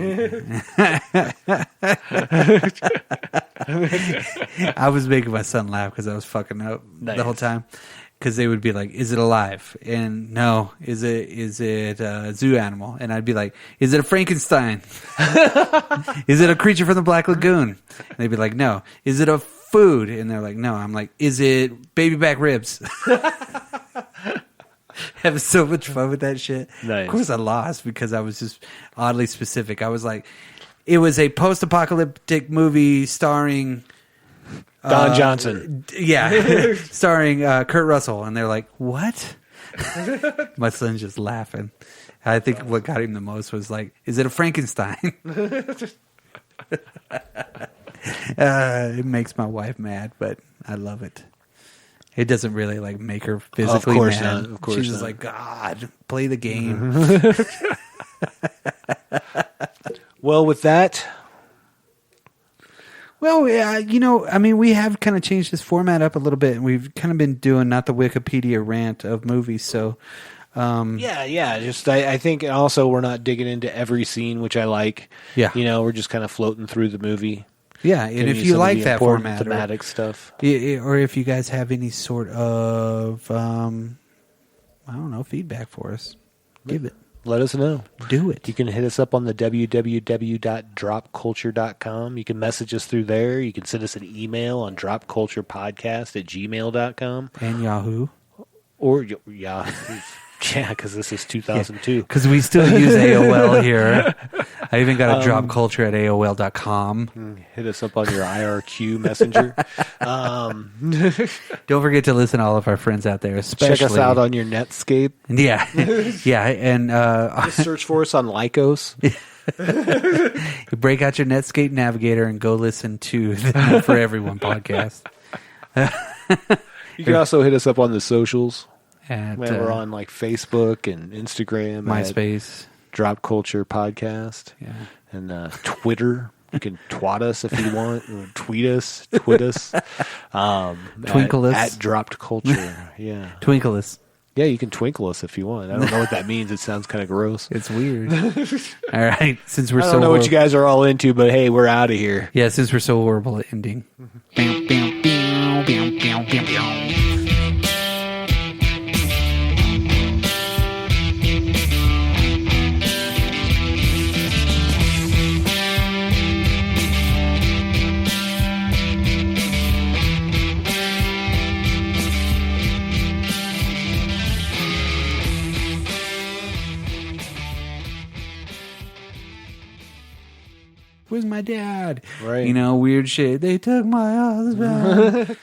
I was making my son laugh because I was fucking up the whole time. Because they would be like, is it alive? And no, is it a zoo animal? And I'd be like, is it a Frankenstein? Is it a creature from the Black Lagoon? And they'd be like, no. Is it a food? And they're like, no. I'm like, is it baby back ribs? Having so much fun with that shit. Nice. Of course I lost because I was just oddly specific. I was like, it was a post-apocalyptic movie starring... Don Johnson. Yeah. Starring Kurt Russell. And they're like, what? My son's just laughing. I think what got him the most was like, is it a Frankenstein? It makes my wife mad, but I love it. It doesn't really like make her physically mad. Not. Of course She's not. just like, God, play the game. Well, with that... Well, I mean, we have kind of changed this format up a little bit, and we've kind of been doing not the Wikipedia rant of movies, so... Just I think also we're not digging into every scene, which I like. Yeah. You know, we're just kind of floating through the movie. Yeah, and if you like that format... thematic stuff. Or if you guys have any sort of, feedback for us, give it. Let us know. Do it. You can hit us up on the www.dropculture.com. You can message us through there. You can send us an email on dropculturepodcast@gmail.com. And Yahoo. Or Yahoo. Yeah, because this is 2002. Because we still use AOL here. I even got a dropculture at AOL.com. Hit us up on your IRQ messenger. Don't forget to listen to all of our friends out there, especially. Check us out on your Netscape. Yeah. Yeah. And just search for us on Lycos. You break out your Netscape Navigator and go listen to the For Everyone podcast. You can also hit us up on the socials. We're on like Facebook and Instagram, MySpace, Drop Culture Podcast, yeah, and Twitter. You can twat us if you want, or tweet us, twit us. Twinkle us. At Dropped Culture. Yeah. Twinkle us. Yeah, you can twinkle us if you want. I don't know what that means. It sounds kind of gross. It's weird. All right, since we're I don't know what you guys are all into, but hey, we're out of here. Yeah, since we're so horrible at ending. Where's my dad? Right. You know, weird shit. They took my husband.